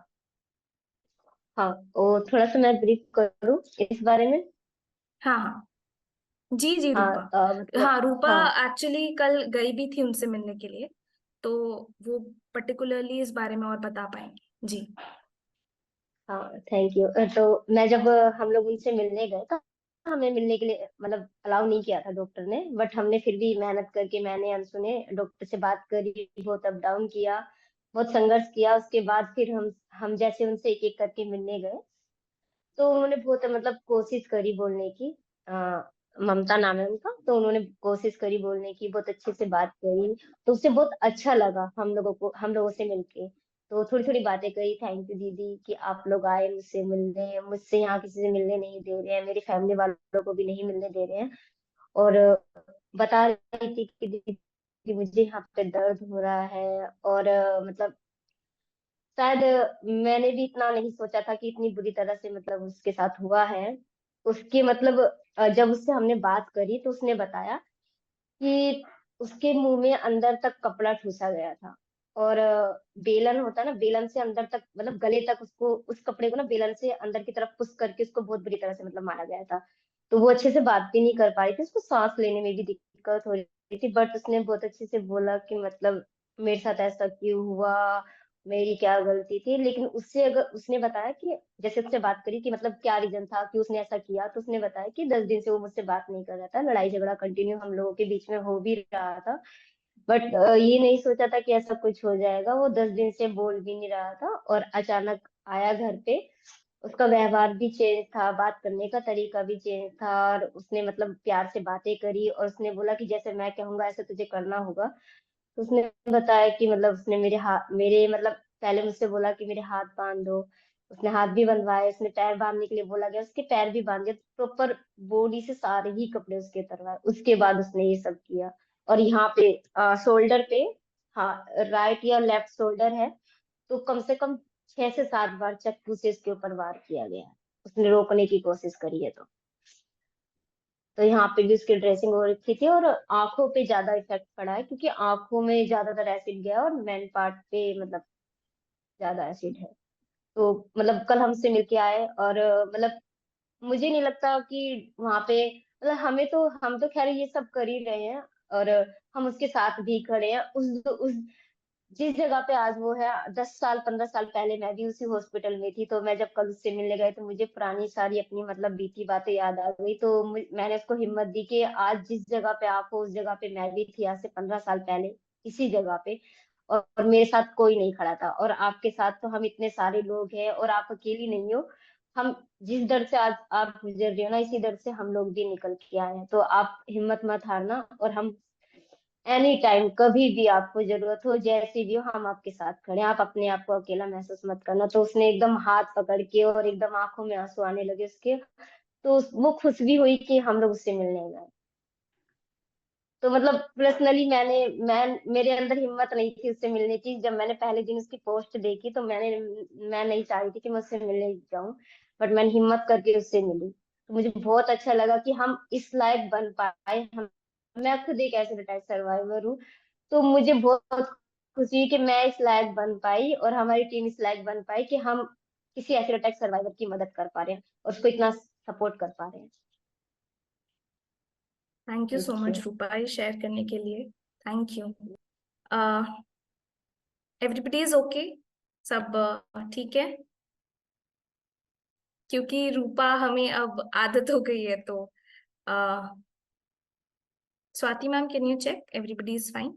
हाँ, और थोड़ा सा मैं ब्रीफ करूँ इस बारे में। हाँ हाँ जी जी हाँ, रूपा। मतलब हाँ, रूपा हाँ एक्चुअली कल गई भी थी उनसे मिलने के लिए, तो वो पर्टिकुलरली इस बारे में और बता पाएंगे जी। हाँ, थैंक यू। तो मैं जब हम लोग उनसे मिलने गए तो हमें मिलने के लिए मतलब अलाउ नहीं किया था डॉक्टर ने, बट हमने फिर भी मेहनत करके, मैंने अनसुने डॉक्टर से बात करी, बहुत अप डाउन किया, बहुत संघर्ष किया। उसके बाद फिर हम जैसे उनसे एक एक करके मिलने गए, तो उन्होंने बहुत मतलब कोशिश करी बोलने की। ममता नाम है उनका, तो उन्होंने कोशिश करी बोलने की, बहुत अच्छे से बात करी, तो उससे बहुत अच्छा लगा हम लोगों से मिलके। तो थोड़ी थोड़ी बातें करी, थैंक यू दीदी कि आप लोग आए मुझसे मिलने, मुझसे यहाँ किसी से मिलने नहीं दे रहे हैं, मेरी फैमिली वालों को भी नहीं मिलने दे रहे हैं। और बता रही थी कि दीदी मुझे यहाँ पे दर्द हो रहा है, और मतलब शायद मैंने भी इतना नहीं सोचा था कि इतनी बुरी तरह से मतलब उसके साथ हुआ है। उसके मतलब जब उससे हमने बात करी तो उसने बताया कि उसके मुंह में अंदर तक कपड़ा ठूसा गया था, और बेलन होता है ना, बेलन से अंदर तक मतलब गले तक उसको, उस कपड़े को ना बेलन से अंदर की तरफ पुश करके उसको बहुत बुरी तरह से मतलब मारा गया था। तो वो अच्छे से बात भी नहीं कर पा रही थी, उसको सांस लेने में भी दिक्कत हो रही थी, बट उसने बहुत अच्छे से बोला कि मतलब मेरे साथ ऐसा क्यों हुआ, मेरी क्या गलती थी। लेकिन उससे अगर उसने बताया कि जैसे उससे बात करी कि मतलब क्या रीजन था कि उसने ऐसा किया, तो उसने बताया कि 10 दिन से वो मुझसे बात नहीं कर रहा था, लड़ाई झगड़ा कंटिन्यू हम लोगों के बीच में हो भी रहा था, बट ये नहीं सोचा था कि ऐसा कुछ हो जाएगा। वो 10 दिन से बोल भी नहीं रहा था, और अचानक आया घर पे, उसका व्यवहार भी चेंज था, बात करने का तरीका भी चेंज था, और उसने मतलब प्यार से बातें करी, और उसने बोला कि जैसे मैं कहूंगा ऐसे तुझे करना होगा। तो उसने बताया कि मतलब उसने मेरे मतलब पहले मुझसे बोला कि मेरे हाथ बांध दो, उसने हाथ भी बंधवाए, उसने पैर बांधने के लिए बोला गया, उसके पैर भी बांध दिए, प्रॉपर बॉडी से सारे ही कपड़े उसके उतरवाए, उसके बाद उसने ये सब किया। और यहाँ पे शोल्डर पे, हाँ, राइट या लेफ्ट शोल्डर है, तो कम से कम 6 से 7 बार चाकू से इसके ऊपर वार किया गया है, उसने रोकने की कोशिश करी है। तो यहाँ पे भी उसकी ड्रेसिंग हो रखी थी, और आंखों पे ज्यादा इफेक्ट पड़ा है, क्योंकि आंखों में ज्यादातर एसिड गया, और मेन पार्ट पे मतलब ज्यादा एसिड है। तो मतलब कल हमसे मिलके आए, और मतलब मुझे नहीं लगता कि वहां पे मतलब हम तो खैर ये सब कर ही रहे हैं, और हम उसके साथ भी खड़े हैं। उस जिस जगह पे आज वो है, 10 साल 15 साल पहले मैं भी उसी हॉस्पिटल में थी, तो मैं जब कल उससे मिलने गई तो मुझे पुरानी सारी अपनी मतलब बीती बातें याद आ गई। तो मैंने उसको हिम्मत दी कि आज जिस जगह पे आप हो उस जगह पे मैं भी थी, आज से 15 साल पहले इसी जगह पे, और मेरे साथ कोई नहीं खड़ा था, और आपके साथ तो हम इतने सारे लोग हैं, और आप अकेली नहीं हो। हम जिस दर से आज आप गुजर रहे हो ना, इसी दर से हम लोग भी निकल के आए हैं। तो आप हिम्मत मत हारना, और हम एनी टाइम कभी भी आपको जरूरत हो, जैसी भी हो, हम आपके साथ खड़े हैं। आप अपने आप को अकेला महसूस मत करना। तो उसने एकदम हाथ पकड़ के और एकदम आंखों में आंसू आने लगे उसके। तो वो खुश भी हुई कि हम लोग उससे मिलने गए। तो मतलब पर्सनली मैं मेरे अंदर हिम्मत नहीं थी उससे मिलने की। जब मैंने पहले दिन उसकी पोस्ट देखी तो मैं नहीं चाह रही थी कि मैं उससे मिलने जाऊं, बट मैंने हिम्मत करके उससे मिली। तो मुझे बहुत अच्छा लगा कि हम इस लायक बन पाए। हम मैं खुद एक ऐसे रिटायर्ड सर्वाइवर हूँ, तो मुझे बहुत खुशी हुई कि मैं इस लायक बन पाई और हमारी टीम इस लायक बन पाई कि हम किसी ऐसे रिटायर्ड सर्वाइवर की मदद कर पा रहे हैं और उसको इतना सपोर्ट कर पा रहे हैं। थैंक यू सो मच रूपा ये शेयर करने के लिए। Thank you. Everybody is okay? सब ठीक है? क्योंकि रूपा हमें अब आदत हो गई है, तो Swati ma'am, can you check everybody is fine?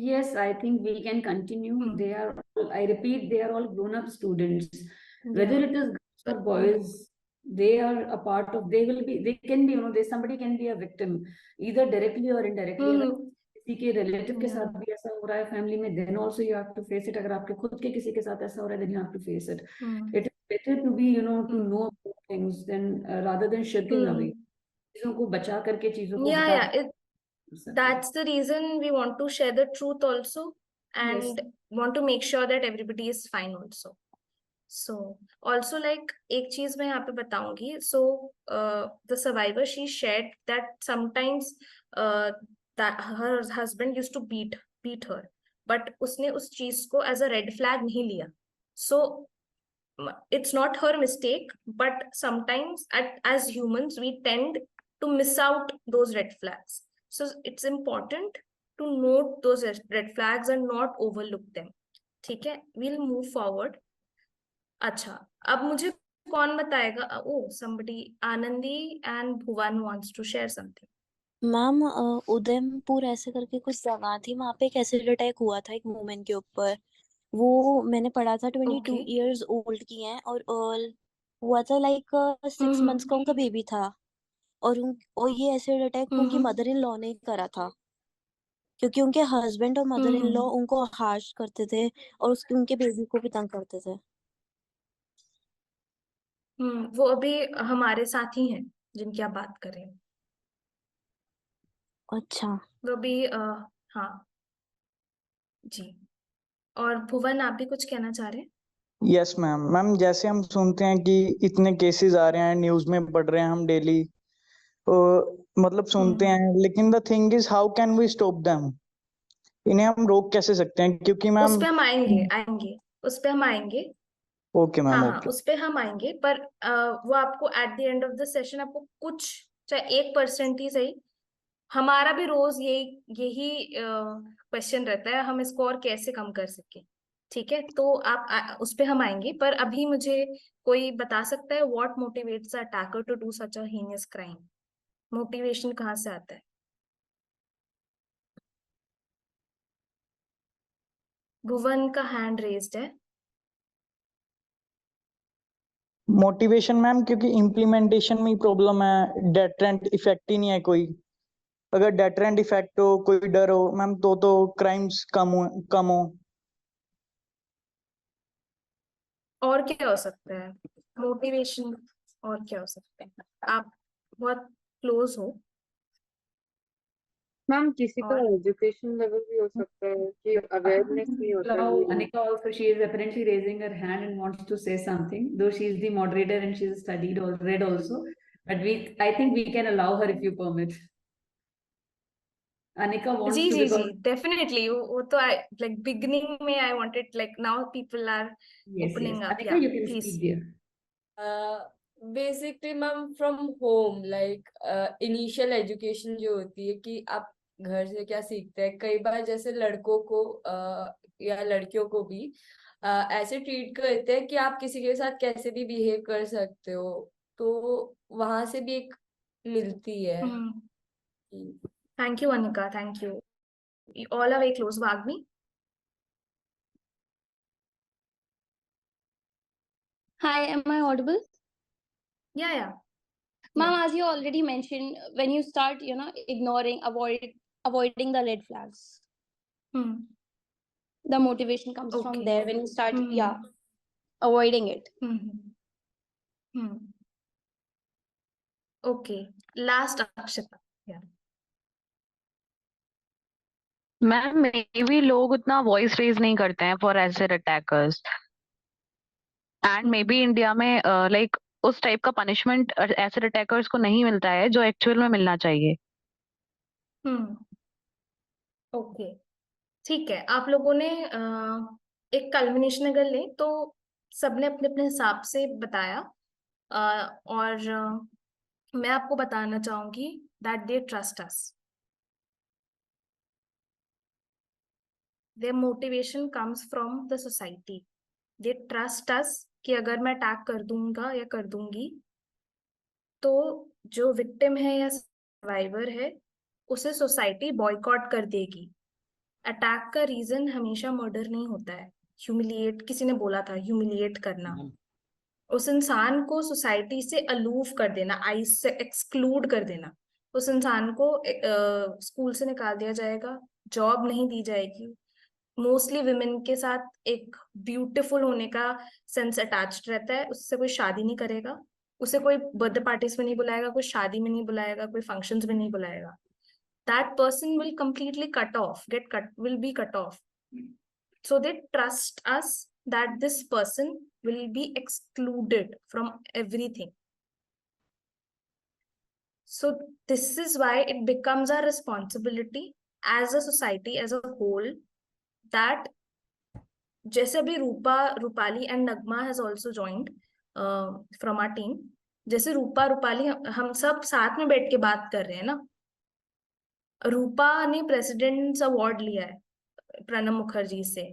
Yes, I think we can continue. They are, I repeat, they are all grown-up students. Whether it is girls or boys, they are a part of, they will be, they can be, somebody can be a victim, either directly or indirectly. अगर किसी के रिलेटिव के साथ भी ऐसा हो रहा है फैमिली में, then also you have to face it. अगर आपके खुद के किसी के साथ ऐसा हो रहा है, then you have to face it. It is better to be, to know about things than rather than shirking away. चीजों को बचा करके चीजों को हटा That's the reason we want to share the truth also, and want to make sure that everybody is fine also. So also, like, एक चीज मैं यहाँ पे बताऊंगी. So the survivor, she shared that sometimes that her husband used to beat her, but उसने उस चीज को as a red flag नहीं लिया. So it's not her mistake, but sometimes as humans we tend to miss out those red flags. So it's important to note those red flags and not overlook them. ठीक है, we'll move forward. अच्छा, अब मुझे कौन बताएगा? somebody, Anandi and Bhuvan wants to share something. Ma'am Udaipur ऐसे करके कुछ जगह थी, वहां पे एक एसिड अटैक हुआ था एक वुमेन के ऊपर। वो मैंने पढ़ा था 22 इयर्स ओल्ड की हैं, और हुआ था लाइक 6 मंथ्स का उनका बेबी था। और ये एसिड अटैक उनकी मदर इन लॉ ने करा था, क्योंकि उनके हस्बैंड और मदर इन लॉ उनको हार्श करते थे और उनके बेबी को भी तंग करते थे। वो अभी हमारे साथ ही हैं जिनकी आप बात कर रहे हैं। अच्छा, वो भी हाँ जी। और भुवन, आप भी कुछ कहना चाह रहे हैं? यस मैम जैसे हम सुनते हैं कि इतने केसेस आ रहे हैं, न्यूज में पढ़ रहे हैं हम डेली, मतलब सुनते हैं, लेकिन the thing is how can we stop them? इन्हें हम रोक कैसे सकते हैं? क्योंकि मैम उस पे हम आएंगे उस पे हम आएंगे। ओके मैम, हाँ, ओके। उस पे हम आएंगे, पर वो आपको at the end of the session आपको कुछ, चाहे 1% ही सही, हमारा भी रोज यही क्वेश्चन रहता है, हम इसको और कैसे कम कर सके। ठीक है, तो आप उस पे हम आएंगे, पर अभी मुझे कोई बता सकता है what motivates a attacker to do such a heinous crime? Motivation कहाँ से आता है? भुवन का हैंड रेज्ड है। मोटिवेशन मैम, क्योंकि इम्प्लीमेंटेशन में प्रॉब्लम है, डेटरेंट इफेक्ट ही नहीं है कोई। अगर डेटरेंट इफेक्ट हो, कोई डर हो मैम, तो क्राइम्स कम हो। और क्या हो सकता है मोटिवेशन? और क्या हो सकता है? आप बहुत क्लोज हो मैम, किसी का एजुकेशन लेवल भी हो सकता है कि अवेयरनेस नहीं होता है। Anika also, she is apparently raising her hand and wants to say something, though she is the moderator and she has studied or read also. But I think we can allow her if you permit. Anika wants जी to जी because जी डेफिनेटली। वो तो like beginning में I wanted, like now people are opening up. Anika, Yeah, you can please. speak there. Basically ma'am from home, like initial education जो होती है कि आप घर से क्या सीखते हैं, कई बार जैसे लड़कों को या लड़कियों को भी ऐसे ट्रीट करते हैं कि आप किसी के साथ कैसे भी बिहेव कर सकते हो, तो वहां से भी एक मिलती है। Thank you, Anika. Thank you. You all are very close, Vagni. Hi, am I audible? Yeah. Ma'am, as you already mentioned, when you start, avoiding the red flags, the motivation comes from Okay. there when you start, avoiding it. Okay. Last, Akshita. Yeah. Ma'am may be लोग उतना वॉइस रेज नहीं करते हैं for acid attackers, and may be India में लाइक उस टाइप का पनिशमेंट एसिड अटैकर्स को नहीं मिलता है जो एक्चुअल में मिलना चाहिए। ओके, ठीक है। आप लोगों ने एक कल्मिनेशन अगर ले तो सबने अपने अपने हिसाब से बताया, और मैं आपको बताना चाहूंगी that they trust us, their motivation comes from the society. They trust us कि अगर मैं अटैक कर दूंगा या कर दूंगी तो जो विक्टिम है या सर्वाइवर है उसे सोसाइटी बॉयकॉट कर देगी। अटैक का रीजन हमेशा मर्डर नहीं होता है, ह्यूमिलिएट, किसी ने बोला था ह्यूमिलिएट करना, उस इंसान को सोसाइटी से अलूफ कर देना, आइस से एक्सक्लूड कर देना। उस इंसान को स्कूल से निकाल दिया जाएगा, जॉब नहीं दी जाएगी। मोस्टली विमेन के साथ एक ब्यूटीफुल होने का सेंस अटैच्ड रहता है, उससे कोई शादी नहीं करेगा, उसे कोई बर्थडे पार्टीज में नहीं बुलाएगा, कोई शादी में नहीं बुलाएगा, कोई फंक्शंस में नहीं बुलाएगा। That person will completely will be cut off. So they trust us that this person will be excluded from everything. So this is why it becomes our responsibility as a society as a whole that जैसे अभी Rupali and Nagma has also joined from our team, जैसे रूपाली हम सब साथ में बैठ के बात कर रहे हैं ना। रूपा ने प्रेसिडेंट्स अवार्ड लिया है प्रणब मुखर्जी से,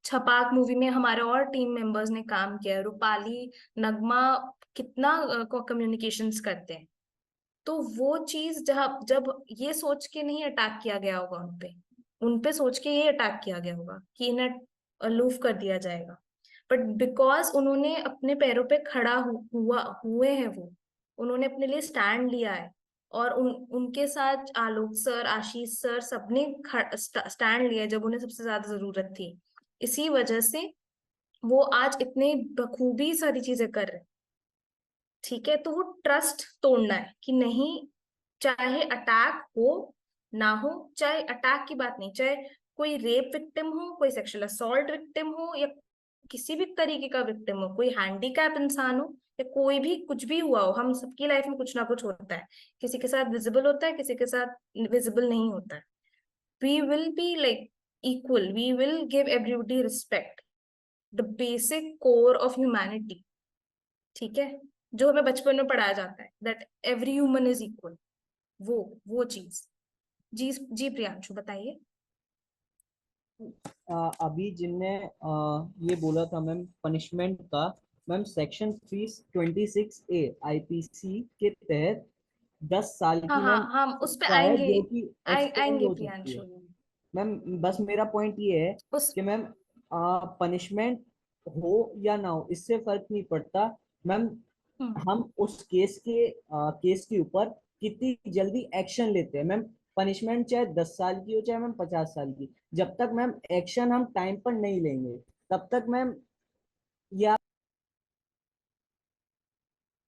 छपाक मूवी में हमारे और टीम मेंबर्स ने काम किया है, रूपाली नगमा कितना कम्युनिकेशंस करते हैं। तो वो चीज जब ये सोच के नहीं अटैक किया गया होगा उनपे सोच के ये अटैक किया गया होगा कि इन्हें अलूफ कर दिया जाएगा, बट बिकॉज उन्होंने अपने पैरों पे खड़ा हुए हैं, वो उन्होंने अपने लिए स्टैंड लिया है, और उनके साथ आलोक सर, आशीष सर सबने स्टैंड लिया जब उन्हें सबसे ज्यादा जरूरत थी। इसी वजह से वो आज इतने बखूबी सारी चीजें कर रहे हैं। ठीक है, तो वो ट्रस्ट तोड़ना है कि नहीं, चाहे अटैक हो ना हो, चाहे अटैक की बात नहीं, चाहे कोई रेप विक्टिम हो, कोई सेक्सुअल असॉल्ट विक्टिम हो, या किसी भी तरीके का विक्टिम हो, कोई हैंडीकैप इंसान हो, या कोई भी कुछ भी हुआ हो, हम सबकी लाइफ में कुछ ना कुछ होता है, किसी के साथ विजिबल होता है, किसी के साथ विजिबल नहीं होता है। We will be like equal, we will give everybody respect, the basic core of humanity. ठीक है, जो हमें बचपन में पढ़ाया जाता है that every human is equal, वो चीज। जी प्रियांशु बताइए। अभी जिनने ये बोला था मैम पनिशमेंट का, मैम सेक्शन 326A आईपीसी के तहत 10 साल की हम उस पे आएंगे, आएंगे, जो कि एक्सटेंड हो सकती प्रियांशु। है। मैम बस मेरा पॉइंट ये है कि मैम पनिशमेंट हो या ना हो इससे फर्क नहीं पड़ता मैम, हम उस केस के ऊपर कितनी जल्दी एक्शन लेते हैं। मैम पनिशमेंट चाहे 10 साल की हो चाहे मैम 50 साल की, जब तक मैम एक्शन हम टाइम पर नहीं लेंगे तब तक मैम या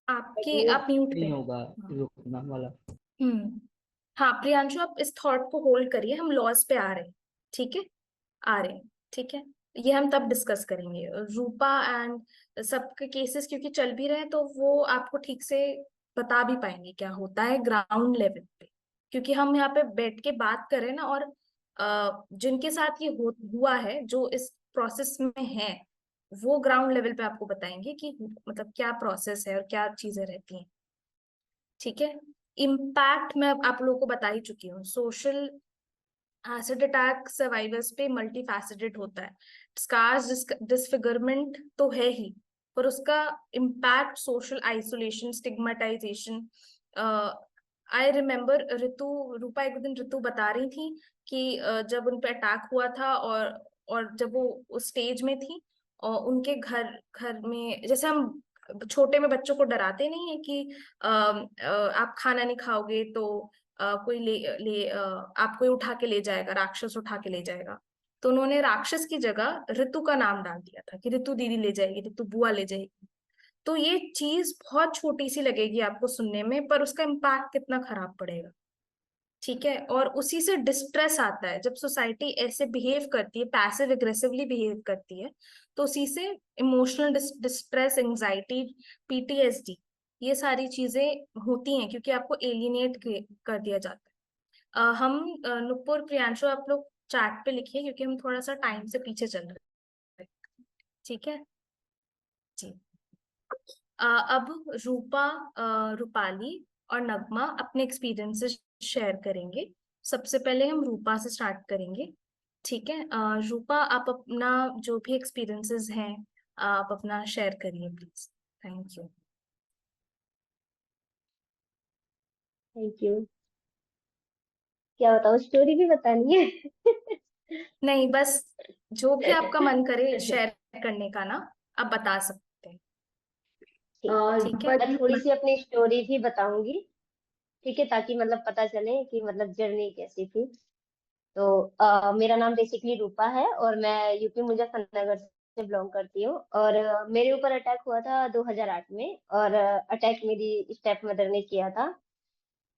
आप म्यूट पे नहीं होगा रुकना वाला। हाँ प्रियांशु, आप इस थॉट को होल्ड करिए, हम लॉज पे आ रहे हैं। ठीक है, आ रहे हैं, ठीक है, ये हम तब डिस्कस करेंगे। रूपा एंड सबके केसेस क्योंकि चल भी रहे हैं तो वो आपको ठीक से बता भी पाएंगे क्या होता है ग्राउंड लेवल पे, क्योंकि हम यहाँ पे बैठ के बात कर रहे हैं ना, और जिनके साथ ये हुआ है, जो इस प्रोसेस में है, वो ग्राउंड लेवल पे आपको बताएंगे कि मतलब क्या प्रोसेस है और क्या चीजें रहती हैं। ठीक है, इम्पैक्ट मैं आप लोगों को बता ही चुकी हूँ। सोशल एसिड अटैक सर्वाइवर्स पे मल्टी फैसेटेड होता है। स्कार्स, डिसफिगरमेंट तो है ही, पर उसका impact social isolation, stigmatization. I remember Rupa एक दिन ऋतु बता रही थी कि जब उन पे अटैक हुआ था और जब वो उस स्टेज में थी और उनके घर में, जैसे हम छोटे में बच्चों को डराते नहीं है कि आप खाना नहीं खाओगे तो कोई आपको उठा के ले जाएगा, राक्षस उठा के ले जाएगा। तो उन्होंने राक्षस की जगह ऋतु का नाम डाल दिया था कि ऋतु दीदी ले जाएगी, ऋतु बुआ ले जाएगी। तो ये चीज बहुत छोटी सी लगेगी आपको सुनने में, पर उसका इम्पैक्ट कितना खराब पड़ेगा। ठीक है, और उसी से डिस्ट्रेस आता है। जब सोसाइटी ऐसे बिहेव करती है, पैसिव एग्रेसिवली बिहेव करती है, तो उसी से इमोशनल डिस्ट्रेस, एंजाइटी, पीटीएसडी, ये सारी चीजें होती हैं क्योंकि आपको एलिनेट कर दिया जाता है। हम नुपुर, प्रियांशु, आप लोग चैट पे लिखिए क्योंकि हम थोड़ा सा टाइम से पीछे चल रहे हैं। ठीक है जी। अब रूपा, रूपाली और नगमा अपने एक्सपीरियंसेस शेयर करेंगे। सबसे पहले हम रूपा से स्टार्ट करेंगे। ठीक है, रूपा आप अपना जो भी एक्सपीरियंसेस हैं आप अपना शेयर करिए please. Thank you. Thank you. क्या बताऊँ, स्टोरी भी बतानी है? नहीं, बस जो भी आपका मन करे शेयर करने का ना, आप बता सकते हैं। ठीक है, मैं थोड़ी सी अपनी स्टोरी भी बताऊंगी, ठीक है, ताकि मतलब पता चले कि मतलब जर्नी कैसी थी। तो मेरा नाम बेसिकली रूपा है और मैं यूपी मुजफ्फरनगर से बिलोंग करती हूँ। और मेरे ऊपर अटैक हुआ था 2008 में, और अटैक मेरी स्टेप मदर ने किया था।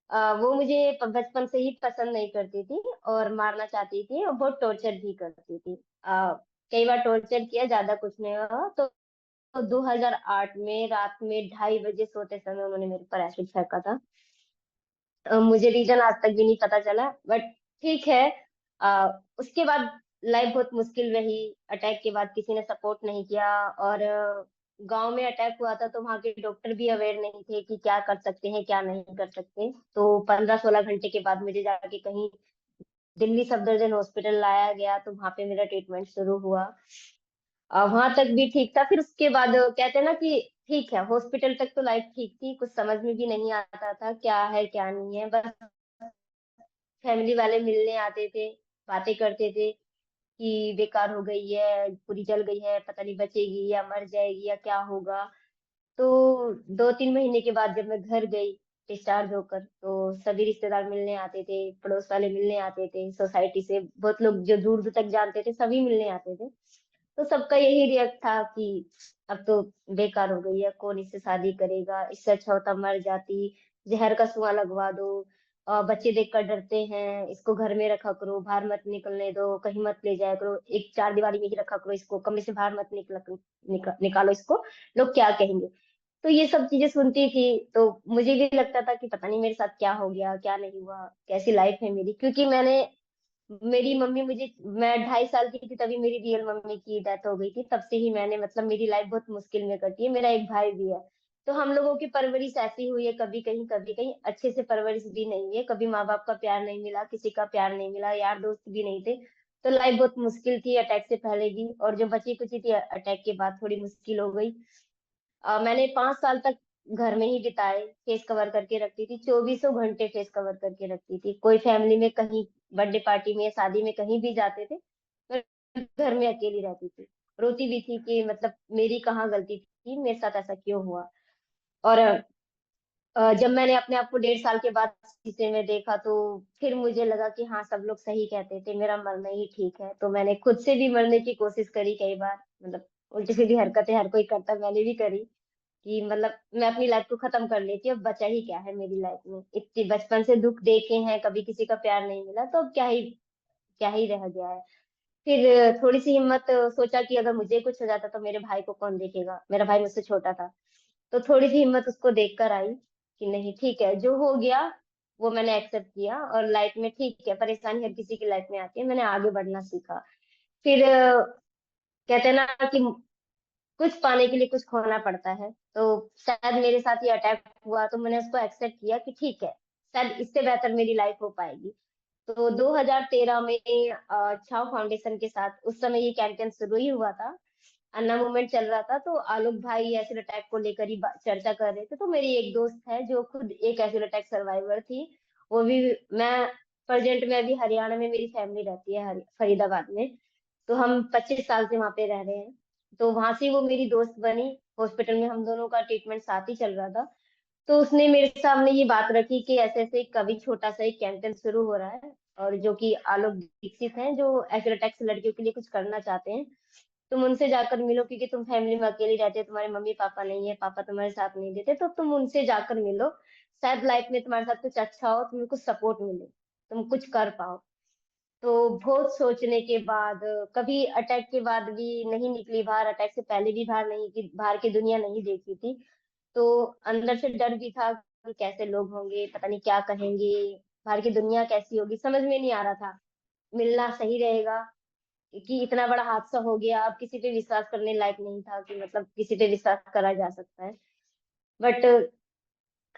वो मुझे बचपन से ही पसंद नहीं करती थी और मारना चाहती थी और बहुत टॉर्चर भी करती थी। कई बार टॉर्चर किया, ज्यादा कुछ नहीं हुआ। तो 2008 में रात में 2:30 बजे सोते समय उन्होंने मेरे पर एसिड फेंका था। मुझे रीजन आज तक भी नहीं पता चला, बट ठीक है। उसके बाद लाइफ बहुत मुश्किल रही। अटैक के बाद किसी ने सपोर्ट नहीं किया, और गांव में अटैक हुआ था तो वहाँ के डॉक्टर भी अवेयर नहीं थे कि क्या कर सकते हैं क्या नहीं कर सकते। तो 15-16 घंटे के बाद मुझे जाके कहीं दिल्ली सफदरजंग हॉस्पिटल लाया गया, तो वहां पे मेरा ट्रीटमेंट शुरू हुआ। वहां तक भी ठीक था। फिर उसके बाद कहते हैं ना कि ठीक है, हॉस्पिटल तक तो लाइफ ठीक थी, कुछ समझ में भी नहीं आता था क्या है क्या नहीं है। बस फैमिली वाले मिलने आते थे, बातें करते थे कि बेकार हो गई है, पूरी जल गई है, पता नहीं बचेगी या मर जाएगी या क्या होगा। तो 2-3 महीने के बाद जब मैं घर गई डिस्चार्ज होकर, तो सभी रिश्तेदार मिलने आते थे, पड़ोस वाले मिलने आते थे, सोसाइटी से बहुत लोग जो दूर दूर तक जानते थे सभी मिलने आते थे। तो सबका यही रिएक्ट था कि अब तो बेकार हो गई है, कौन इससे शादी करेगा, इससे अच्छा होता मर जाती, जहर का सुआ लगवा दो। बच्चे देखकर डरते हैं, इसको घर में रखा करो, बाहर मत निकलने दो, कहीं मत ले जाया करो, एक चार दीवारी में ही रखा करो इसको, कमरे से बाहर मत निकालो इसको, लोग क्या कहेंगे। तो ये सब चीजें सुनती थी, तो मुझे भी लगता था कि पता नहीं मेरे साथ क्या हो गया क्या नहीं हुआ, कैसी लाइफ है मेरी। क्योंकि मेरी मम्मी मुझे मैं 2.5 साल की थी तभी मेरी रियल मम्मी की डेथ हो गई थी। तब से ही मैंने मतलब मेरी लाइफ बहुत मुश्किल में कटी है। मेरा एक भाई भी है। तो हम लोगों की परवरिश ऐसी हुई है, कभी कहीं अच्छे से परवरिश भी नहीं है, कभी माँ बाप का प्यार नहीं मिला, किसी का प्यार नहीं मिला, यार दोस्त भी नहीं थे। तो लाइफ बहुत मुश्किल थी, अटैक से पहले भी, और जो बची कुची थी अटैक के बाद थोड़ी मुश्किल हो गई। मैंने 5 साल तक घर में ही बिताए, फेस कवर करके रखती थी, 24 घंटे फेस कवर करके रखती थी। कोई फैमिली में कहीं बर्थडे पार्टी में शादी में कहीं भी जाते थे, मैं घर में अकेली रहती थी। रोती भी थी कि मतलब मेरी कहाँ गलती थी, मेरे साथ ऐसा क्यों हुआ। और जब मैंने अपने आप को 1.5 साल के बाद शीशे में देखा, तो फिर मुझे लगा कि हाँ, सब लोग सही कहते थे, मेरा मरना ही ठीक है। तो मैंने खुद से भी मरने की कोशिश करी कई बार, मतलब उल्टी सीधी हरकतें हर कोई करता, मैंने भी करी कि मतलब मैं अपनी लाइफ को खत्म कर लेती हूँ, अब बचा ही क्या है मेरी लाइफ में। इतनी बचपन से दुख देखे हैं, कभी किसी का प्यार नहीं मिला, तो अब क्या ही रह गया है। फिर थोड़ी सी हिम्मत, सोचा कि अगर मुझे कुछ हो जाता तो मेरे भाई को कौन देखेगा, मेरा भाई मुझसे छोटा था। तो थोड़ी सी हिम्मत उसको देख कर आई कि नहीं ठीक है, जो हो गया वो मैंने एक्सेप्ट किया, और लाइफ में ठीक है, परेशानी हर किसी की लाइफ में आती है, मैंने आगे बढ़ना सीखा। फिर कहते हैं ना कि कुछ पाने के लिए कुछ खोना पड़ता है। तो शायद मेरे साथ ये अटैक हुआ तो मैंने उसको एक्सेप्ट किया कि ठीक है, शायद इससे बेहतर मेरी लाइफ हो पाएगी। तो 2013 में छाव फाउंडेशन के साथ उस समय ये कैंपेन शुरू ही हुआ था, अन्ना मूवमेंट चल रहा था, तो आलोक भाई एसिड अटैक को लेकर ही चर्चा कर रहे थे। तो मेरी एक दोस्त है जो खुद एक एसिड अटैक सर्वाइवर थी, वो भी, मैं प्रेजेंट में अभी हरियाणा में मेरी फैमिली रहती है फरीदाबाद में, तो हम 25 साल से वहाँ पे रह रहे हैं। तो वहां से वो मेरी दोस्त बनी, हॉस्पिटल में हम दोनों का ट्रीटमेंट साथ ही चल रहा था। तो उसने मेरे सामने ये बात रखी कि ऐसे ऐसे कभी छोटा सा एक कैंपेन शुरू हो रहा है, और जो कि आलोक दीक्षित हैं जो एसिड अटैक से लड़कियों के लिए कुछ करना चाहते हैं, तुम उनसे जाकर मिलो, क्योंकि तुम फैमिली में अकेले रहते हो, तुम्हारे मम्मी पापा नहीं है, पापा तुम्हारे साथ नहीं देते, तो तुम उनसे जाकर मिलो, शायद लाइफ में तुम्हारे साथ कुछ अच्छा हो, तुम्हें कुछ सपोर्ट मिले, तुम कुछ कर पाओ। तो बहुत सोचने के बाद, कभी अटैक के बाद भी नहीं निकली बाहर, अटैक से पहले भी बाहर नहीं की, बाहर की दुनिया नहीं देखी थी, तो अंदर से डर भी था कि कैसे लोग होंगे, पता नहीं क्या कहेंगे, बाहर की दुनिया कैसी होगी, समझ में नहीं आ रहा था मिलना सही रहेगा, कि इतना बड़ा हादसा हो गया, अब किसी पे विश्वास करने लायक नहीं था कि मतलब किसी पे विश्वास करा जा सकता है। बट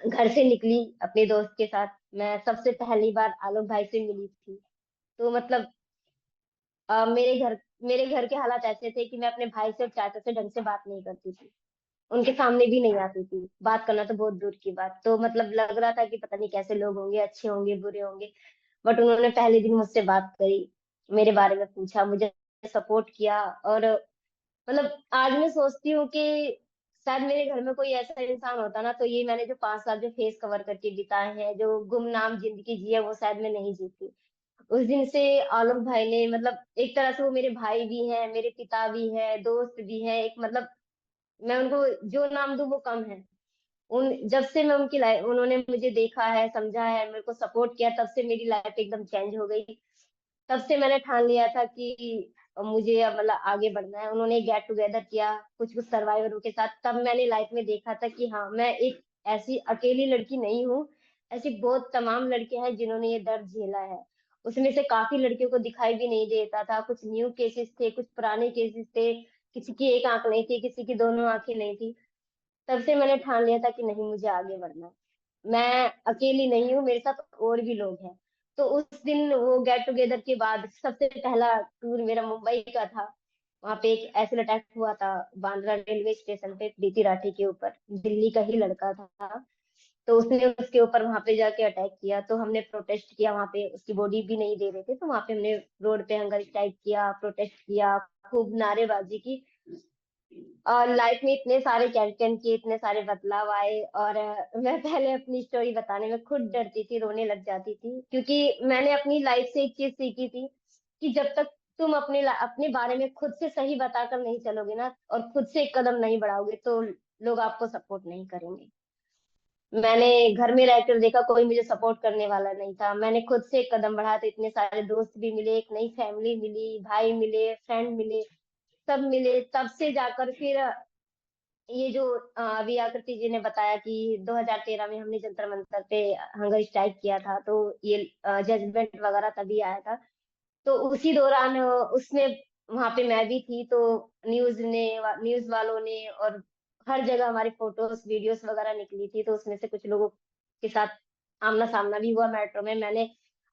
घर से निकली अपने दोस्त के साथ, मैं सबसे पहली बार आलोक भाई से मिली थी। तो मतलब मेरे घर के हालात ऐसे थे कि मैं अपने भाई से और चाचा से ढंग से बात नहीं करती थी, उनके सामने भी नहीं आती थी, बात करना तो बहुत दूर की बात। तो मतलब लग रहा था कि पता नहीं कैसे लोग होंगे, अच्छे होंगे बुरे होंगे, बट उन्होंने पहले दिन मुझसे बात करी, मेरे बारे में पूछा, मुझे सपोर्ट किया। और मतलब आज मैं सोचती हूँ कि शायद मेरे घर में कोई ऐसा इंसान होता ना, तो ये मैंने जो 5 साल जो फेस कवर करके बिताए हैं, जो गुमनाम जिंदगी जी है, वो शायद मैं नहीं जीती। उस दिन से आलोक भाई ने मतलब एक तरह से वो मेरे भाई भी हैं, मेरे पिता भी है, दोस्त भी है, एक मतलब मैं उनको जो नाम दूं वो कम है। उन जब से मैं उनकी लाइफ, उन्होंने मुझे देखा है, समझा है, मेरे को सपोर्ट किया, तब से मेरी लाइफ एकदम चेंज हो गई। तब से मैंने ठान लिया था कि मुझे अब मतलब आगे बढ़ना है। उन्होंने गेट टुगेदर किया कुछ कुछ सर्वाइवरों के साथ, तब मैंने लाइफ में देखा था कि हाँ, मैं एक ऐसी अकेली लड़की नहीं हूँ, ऐसी बहुत तमाम लड़कियां हैं जिन्होंने ये दर्द झेला है। उसमें से काफी लड़कियों को दिखाई भी नहीं देता था, कुछ न्यू केसेस थे, कुछ पुराने केसेस थे, किसी की एक आंख नहीं थी, किसी की दोनों आंखें नहीं थी। तब से मैंने ठान लिया था कि नहीं, मुझे आगे बढ़ना है, मैं अकेली नहीं हूँ, मेरे साथ और भी लोग हैं। तो उस दिन वो गेट टुगेदर के बाद सबसे पहला टूर मेरा मुंबई का था। वहां पे एक एसिड अटैक हुआ था बांद्रा रेलवे स्टेशन पे, प्रीति राठी के ऊपर, दिल्ली का ही लड़का था। तो उसने उसके ऊपर वहां पे जाके अटैक किया, तो हमने प्रोटेस्ट किया वहां पे, उसकी बॉडी भी नहीं दे रहे थे, तो वहां पे हमने रोड पे हंगर स्ट्राइक किया, प्रोटेस्ट किया, खूब नारेबाजी की। और लाइफ में इतने सारे कैरेक्टर किए, इतने सारे बदलाव आए। और मैं पहले अपनी स्टोरी बताने में खुद डरती थी, रोने लग जाती थी, क्योंकि मैंने अपनी लाइफ से एक चीज सीखी थी कि जब तक तुम अपने बारे में खुद से सही बताकर नहीं चलोगे ना, और खुद से एक कदम नहीं बढ़ाओगे, तो लोग आपको सपोर्ट नहीं करेंगे। मैंने घर में रहकर देखा, कोई मुझे सपोर्ट करने वाला नहीं था, मैंने खुद से एक कदम बढ़ाया तो इतने सारे दोस्त भी मिले, एक नई फैमिली मिली, भाई मिले, फ्रेंड मिले, सब मिले। तब से जाकर फिर ये जो अभी आकृति जी ने बताया कि 2013 में हमने जंतर मंतर पे हंगर स्ट्राइक किया था, तो ये जजमेंट वगैरह तभी आया था। तो उसी दौरान उसमें वहां पे मैं भी थी, तो न्यूज वालों ने और हर जगह हमारी फोटोज वीडियोस वगैरह निकली थी, तो उसमें से कुछ लोगों के साथ आमना सामना भी हुआ मेट्रो में। मैंने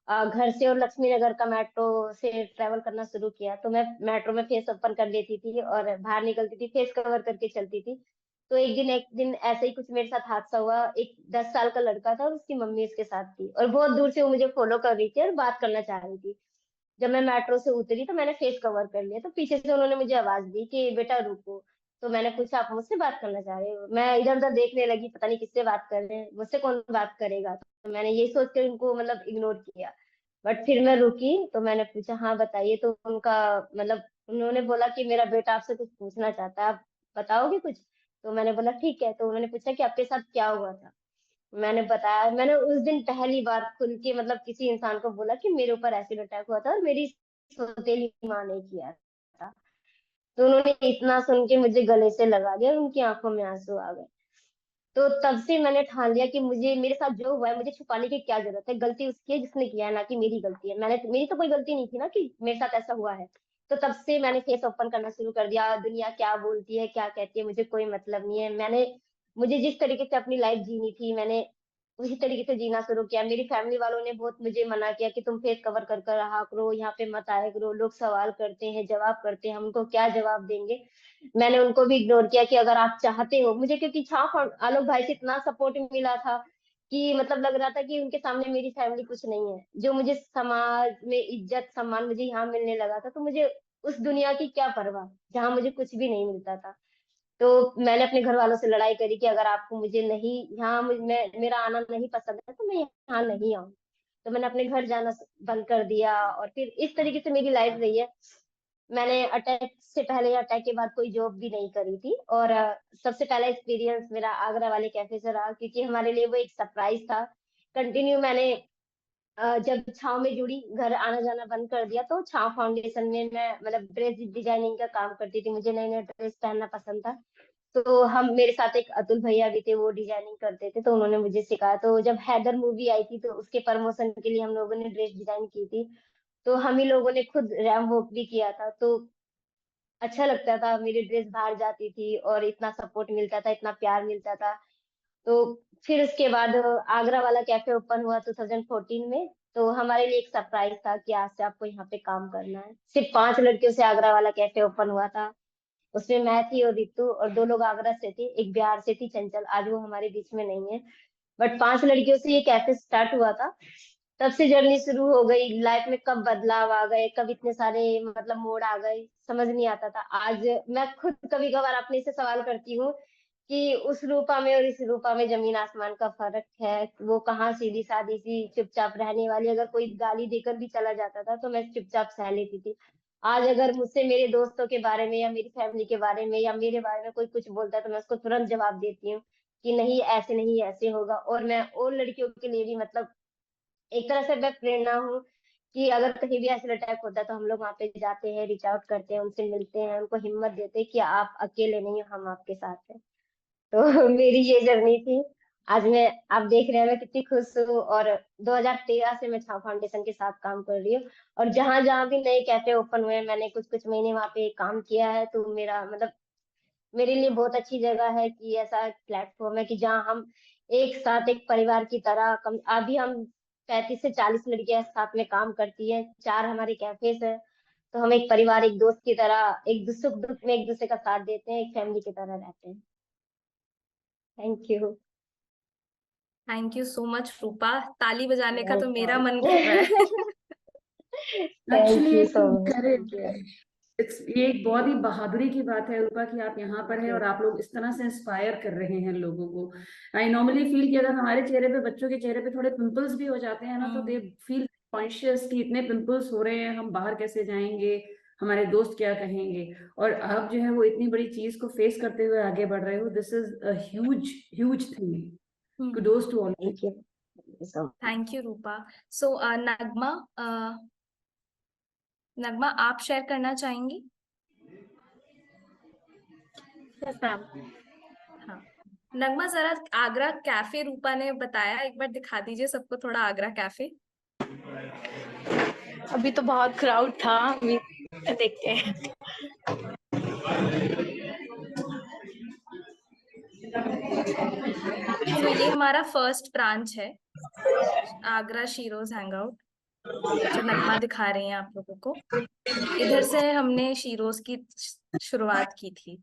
घर से और लक्ष्मी नगर का मेट्रो से ट्रेवल करना शुरू किया, तो मैं मेट्रो में फेस ओपन कर लेती थी और बाहर निकलती थी फेस कवर करके चलती थी। तो एक दिन ऐसे ही कुछ मेरे साथ हादसा हुआ, एक 10 साल का लड़का था और उसकी मम्मी उसके साथ थी, और बहुत दूर से वो मुझे फॉलो कर रही थी और बात करना चाह रही थी। जब मैं मेट्रो से उतरी तो मैंने फेस कवर कर लिया, तो पीछे से उन्होंने मुझे आवाज दी कि बेटा रुको। तो मैंने पूछा, आप मुझसे बात करना चाह रहे हो? मैं इधर उधर देखने लगी, पता नहीं किससे बात कर रहे हैं, मुझसे कौन बात करेगा, तो मैंने यही सोच कर उनको मतलब इग्नोर किया। बट फिर मैं रुकी तो मैंने पूछा, हाँ बताइए। तो उनका मतलब उन्होंने बोला कि मेरा बेटा आपसे कुछ पूछना चाहता है, आप बताओगे कुछ? तो मैंने बोला ठीक है। तो उन्होंने पूछा कि आपके साथ क्या हुआ था। मैंने बताया, मैंने उस दिन पहली बार खुल के मतलब किसी इंसान को बोला कि मेरे ऊपर एसिड अटैक हुआ था और मेरी सौतेली माँ ने किया था। तो उन्होंने इतना सुन के मुझे गले से लगा दिया, उनकी आंखों में आंसू आ गए। तो तब से मैंने ठान लिया कि मुझे, मेरे साथ जो हुआ है, मुझे छुपाने की क्या जरूरत है, गलती उसकी है जिसने किया है, ना कि मेरी गलती है। मेरी तो कोई गलती नहीं थी ना कि मेरे साथ ऐसा हुआ है। तो तब से मैंने फेस ओपन करना शुरू कर दिया, दुनिया क्या बोलती है क्या कहती है मुझे कोई मतलब नहीं है। मुझे जिस तरीके से अपनी लाइफ जीनी थी, मैंने उसी तरीके से जीना शुरू किया। मेरी फैमिली वालों ने बहुत मुझे मना किया कि तुम फेस कवर कर कर रहा करो, यहाँ पे मत आया करो, लोग सवाल करते हैं, जवाब करते हैं, हम उनको क्या जवाब देंगे। मैंने उनको भी इग्नोर किया कि अगर आप चाहते हो मुझे, क्योंकि छाप और आलोक भाई से इतना सपोर्ट मिला था कि मतलब लग रहा था कि उनके सामने मेरी फैमिली कुछ नहीं है। जो मुझे समाज में इज्जत सम्मान मुझे यहाँ मिलने लगा था, तो मुझे उस दुनिया की क्या परवाह जहाँ मुझे कुछ भी नहीं मिलता था। तो मैंने अपने घर वालों से लड़ाई करी कि अगर आपको मुझे नहीं यहाँ मेरा आना नहीं पसंद है तो मैं यहाँ नहीं आऊँ। तो मैंने अपने घर जाना बंद कर दिया, और फिर इस तरीके से मेरी लाइफ रही है। मैंने अटैक से पहले या अटैक के बाद कोई जॉब भी नहीं करी थी, और सबसे पहला एक्सपीरियंस मेरा आगरा वाले कैफे से रहा, क्योंकि हमारे लिए वो एक सरप्राइज था। कंटिन्यू मैंने जब छाव में जुड़ी, घर आना जाना बंद कर दिया, तो छाव फाउंडेशन में मैं मतलब ड्रेस डिजाइनिंग का काम करती थी। मुझे नई नई ड्रेस पहनना पसंद था, तो हम मेरे साथ एक अतुल भैया भी थे, वो डिजाइनिंग करते थे, तो उन्होंने मुझे सिखाया। तो जब हैदर मूवी आई थी तो उसके प्रमोशन के लिए हम लोगों ने ड्रेस डिजाइन की थी, तो हम ही लोगों ने खुद रैम वॉक भी किया था। तो अच्छा लगता था, मेरी ड्रेस बाहर जाती थी और इतना सपोर्ट मिलता था, इतना प्यार मिलता था। तो फिर उसके बाद आगरा वाला कैफे ओपन हुआ 2014 में। तो हमारे लिए एक सरप्राइज था कि आज से आपको यहाँ पे काम करना है। सिर्फ 5 लड़कियों से आगरा वाला कैफे ओपन हुआ था। उसमें मैं थी और रितु, और 2 लोग आगरा से थे, एक बिहार से थी चंचल, आज वो हमारे बीच में नहीं है। बट 5 लड़कियों से ये कैफे स्टार्ट हुआ था। तब से जर्नी शुरू हो गई। लाइफ में कब बदलाव आ गए, कब इतने सारे मतलब मोड़ आ गए, समझ नहीं आता था। आज मैं खुद कभी कभार अपने से सवाल करती हूँ कि उस रूपा में और इस रूपा में जमीन आसमान का फर्क है। वो कहाँ सीधी सादी सी चुपचाप रहने वाली, अगर कोई गाली देकर भी चला जाता था तो मैं चुपचाप सह लेती थी। आज अगर मुझसे मेरे दोस्तों के बारे में या मेरी फैमिली के बारे में या मेरे बारे में कोई कुछ बोलता है तो मैं उसको तुरंत जवाब देती हूँ कि नहीं ऐसे नहीं, ऐसे होगा। और मैं और लड़कियों के लिए भी मतलब एक तरह से मैं प्रेरणा हूँ कि अगर कहीं भी ऐसा अटैक होता है तो हम लोग वहां पे जाते हैं, रिच आउट करते हैं, उनसे मिलते हैं, उनको हिम्मत देते हैं कि आप अकेले नहीं हो, हम आपके साथ हैं। तो मेरी ये जर्नी थी। आज मैं, आप देख रहे हैं मैं कितनी खुश हूँ, और 2013 से मैं छाव फाउंडेशन के साथ काम कर रही हूँ। और जहां जहां भी नए कैफे ओपन हुए हैं, मैंने कुछ कुछ महीने वहां पे काम किया है। तो मेरा मतलब मेरे लिए बहुत अच्छी जगह है कि ऐसा प्लेटफॉर्म है कि जहाँ हम एक साथ एक परिवार की तरह कम, अभी हम 35 से 40 लड़कियां साथ में काम करती हैं, 4 हमारे कैफेज है। तो हम एक परिवार, एक दोस्त की तरह एक सुख दुख में एक दूसरे का साथ देते हैं, एक फैमिली की तरह रहते हैं। Thank you. Thank you so much Rupa, ताली बजाने का तो मेरा मन कर रहा है। एक्चुअली यू एक सो मच। encourage- ये एक बहुत ही बहादुरी की बात है रूपा कि आप यहाँ पर हैं और आप लोग इस तरह से इंस्पायर कर रहे हैं लोगों को। आई नॉर्मली फील कि अगर हमारे चेहरे पे, बच्चों के चेहरे पे थोड़े पिंपल्स भी हो जाते हैं ना, तो दे फील कॉन्शियस कि इतने पिंपल्स हो रहे हैं, हम बाहर कैसे जाएंगे, हमारे दोस्त क्या कहेंगे। और आप जो है वो इतनी बड़ी चीज को फेस करते हुए आगे बढ़ रहे हो। This is a huge huge thing. Kudos to all. Thank you Rupa. So Nagma, Nagma आप शेयर करना चाहेंगी? हाँ, नगमा जरा आगरा कैफे रूपा ने बताया, एक बार दिखा दीजिए सबको थोड़ा आगरा कैफे। अभी तो बहुत क्राउड था, अभी देखते हैं। तो ये हमारा फर्स्ट ब्रांच है, आगरा शीरोज हैंगआउट, जो नगमा दिखा रही हैं आप लोगों को। इधर से हमने शीरोज की शुरुआत की थी।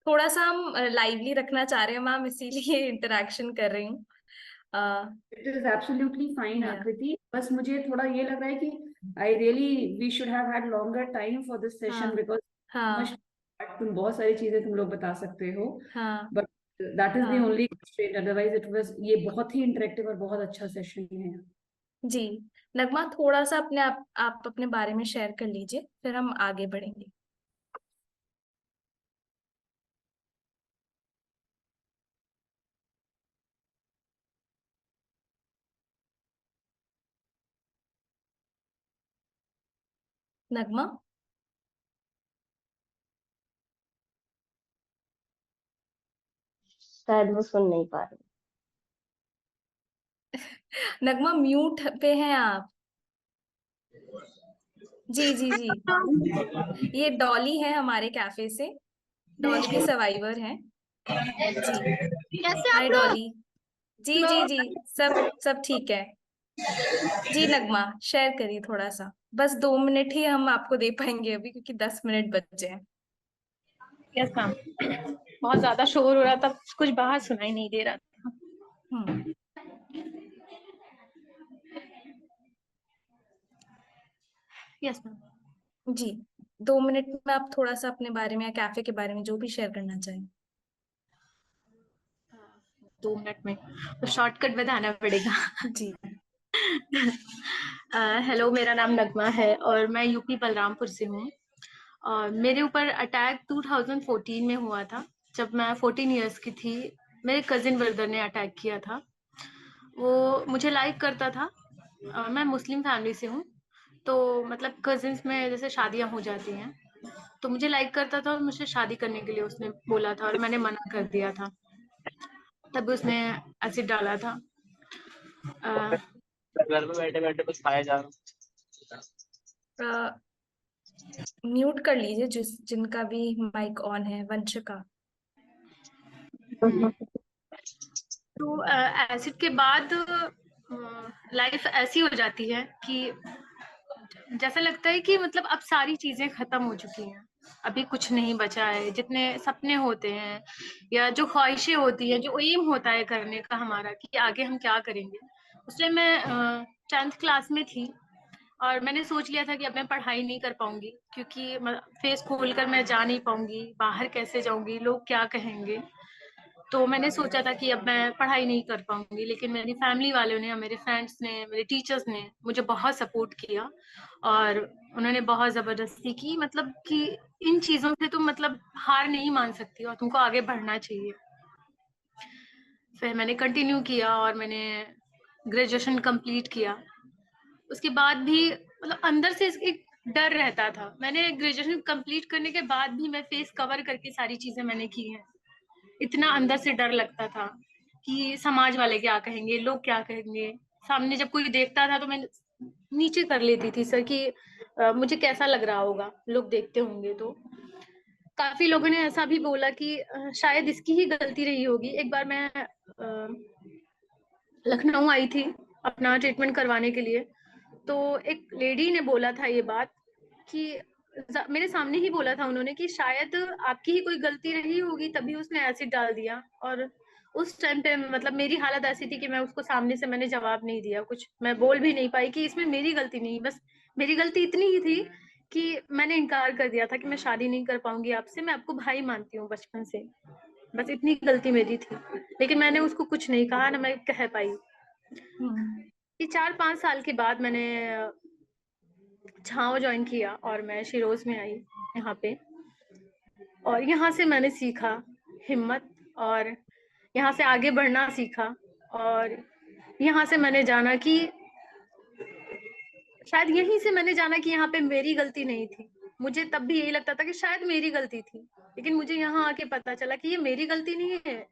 थोड़ा सा हम लाइवली रखना चाह रहे हैं मैम, इसीलिए इंटरेक्शन कर रही हूँ। इट इज एब्सोल्युटली फाइन आकृति। बस मुझे थोड़ा ये लग रहा है कि I really we should have had longer time for this session, because तुम बहुत सारी चीजें तुम लोग बता सकते हो, but that is the only constraint. Otherwise it was, ये बहुत ही इंटरेक्टिव और बहुत अच्छा सेशन है। जी नगमा, थोड़ा सा अपने आप अपने बारे में शेयर कर लीजिए, फिर हम आगे बढ़ेंगे। नगमा, शायद वो सुन नहीं पा रही। नगमा म्यूट पे हैं आप। जी जी जी, ये डॉली है हमारे कैफे से, डॉली भी सर्वाइवर है जी। कैसे हाय आप लोग? डॉली। जी जी जी, सब ठीक है जी। नगमा शेयर करिए थोड़ा सा, बस 2 मिनट ही हम आपको दे पाएंगे अभी, क्योंकि 10 मिनट बचे हैं। यस मैम, बहुत ज्यादा शोर हो रहा था, कुछ बाहर सुनाई नहीं दे रहा था। Yes ma'am. जी, 2 मिनट में आप थोड़ा सा अपने बारे में या कैफे के बारे में जो भी शेयर करना चाहें। 2 मिनट में तो शॉर्टकट बताना पड़ेगा। जी। हेलो, मेरा नाम नगमा है और मैं यूपी बलरामपुर से हूँ। और मेरे ऊपर अटैक 2014 में हुआ था, जब मैं 14 इयर्स की थी। मेरे कजिन ब्रदर ने अटैक किया था। वो मुझे लाइक करता था। मैं मुस्लिम फैमिली से हूँ, तो मतलब कजिन्स में जैसे शादियां हो जाती हैं, तो मुझे लाइक करता था और मुझे शादी करने के लिए उसने बोला था और मैंने मना कर दिया था। तब उसने एसिड डाला था। घर में बैठे बैठे बस खाया जा रहा। म्यूट कर लीजिए जिनका भी माइक ऑन है। वंशिका। तो एसिड के बाद लाइफ ऐसी हो जाती है कि जैसा लगता है कि मतलब अब सारी चीजें खत्म हो चुकी हैं, अभी कुछ नहीं बचा है। जितने सपने होते हैं या जो ख्वाहिशें होती है, जो एम होता है करने का हमारा कि आगे हम क्या करेंगे। उसलिए मैं 10th क्लास में थी और मैंने सोच लिया था कि अब मैं पढ़ाई नहीं कर पाऊंगी, क्योंकि फेस खोलकर मैं जा नहीं पाऊंगी, बाहर कैसे जाऊंगी, लोग क्या कहेंगे। तो मैंने सोचा था कि अब मैं पढ़ाई नहीं कर पाऊंगी, लेकिन मेरी फैमिली वालों ने, मेरे फ्रेंड्स ने, मेरे टीचर्स ने मुझे बहुत सपोर्ट किया और उन्होंने बहुत जबरदस्ती की, मतलब कि इन चीजों से तुम मतलब हार नहीं मान सकती और तुमको आगे बढ़ना चाहिए। फिर मैंने कंटिन्यू किया और मैंने ग्रेजुएशन कंप्लीट किया। उसके बाद भी मतलब अंदर से एक डर रहता था। मैंने ग्रेजुएशन कंप्लीट करने के बाद भी मैं फेस कवर करके सारी चीजें मैंने की हैं। इतना अंदर से डर लगता था कि समाज वाले क्या कहेंगे, लोग क्या कहेंगे। सामने जब कोई देखता था तो मैं नीचे कर लेती थी सर कि मुझे कैसा लग रहा होगा, लोग देखते होंगे तो। काफी लोगों ने ऐसा भी बोला कि शायद इसकी ही गलती रही होगी। एक बार मैं लखनऊ आई थी अपना ट्रीटमेंट करवाने के लिए, तो एक लेडी ने बोला था ये बात कि मेरे सामने ही बोला था उन्होंने कि शायद आपकी ही कोई गलती रही होगी, तभी उसने एसिड डाल दिया। और उस टाइम पे मतलब मेरी हालत ऐसी थी कि मैं उसको सामने से मैंने जवाब नहीं दिया, कुछ मैं बोल भी नहीं पाई कि इसमें मेरी गलती नहीं, बस मेरी गलती इतनी ही थी कि मैंने इनकार कर दिया था कि मैं शादी नहीं कर पाऊंगी आपसे, मैं आपको भाई मानती हूँ बचपन से, बस इतनी गलती मेरी थी। लेकिन मैंने उसको कुछ नहीं कहा, ना मैं कह पाई। ये 4-5 साल के बाद मैंने छाव ज्वाइन किया और मैं शिरोज में आई यहाँ पे। और यहाँ से मैंने सीखा हिम्मत, और यहाँ से आगे बढ़ना सीखा। और यहाँ से मैंने जाना कि शायद यहीं से मैंने जाना कि यहाँ पे मेरी गलती नहीं थी। मुझे तब भी यही लगता था कि शायद मेरी गलती थी, लेकिन मुझे यहाँ आके पता चला कि ये मेरी गलती नहीं है।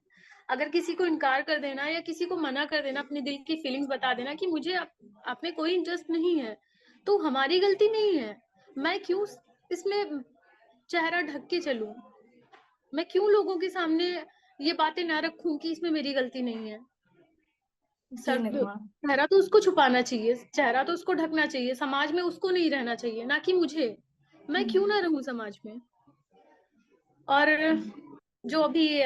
अगर किसी को इनकार कर देना या किसी को मना कर देना, अपने दिल की फीलिंग्स बता देना कि मुझे आप में कोई इंटरेस्ट नहीं है, तो हमारी गलती नहीं है। मैं क्यों इसमें चेहरा ढक के चलूं? मैं क्यों लोगों के सामने ये बातें ना रखूं कि इसमें मेरी गलती नहीं है? चेहरा तो उसको छुपाना चाहिए, चेहरा तो उसको ढकना चाहिए, समाज में उसको नहीं रहना चाहिए, ना कि मुझे। मैं क्यों ना रहूं समाज में? और जो अभी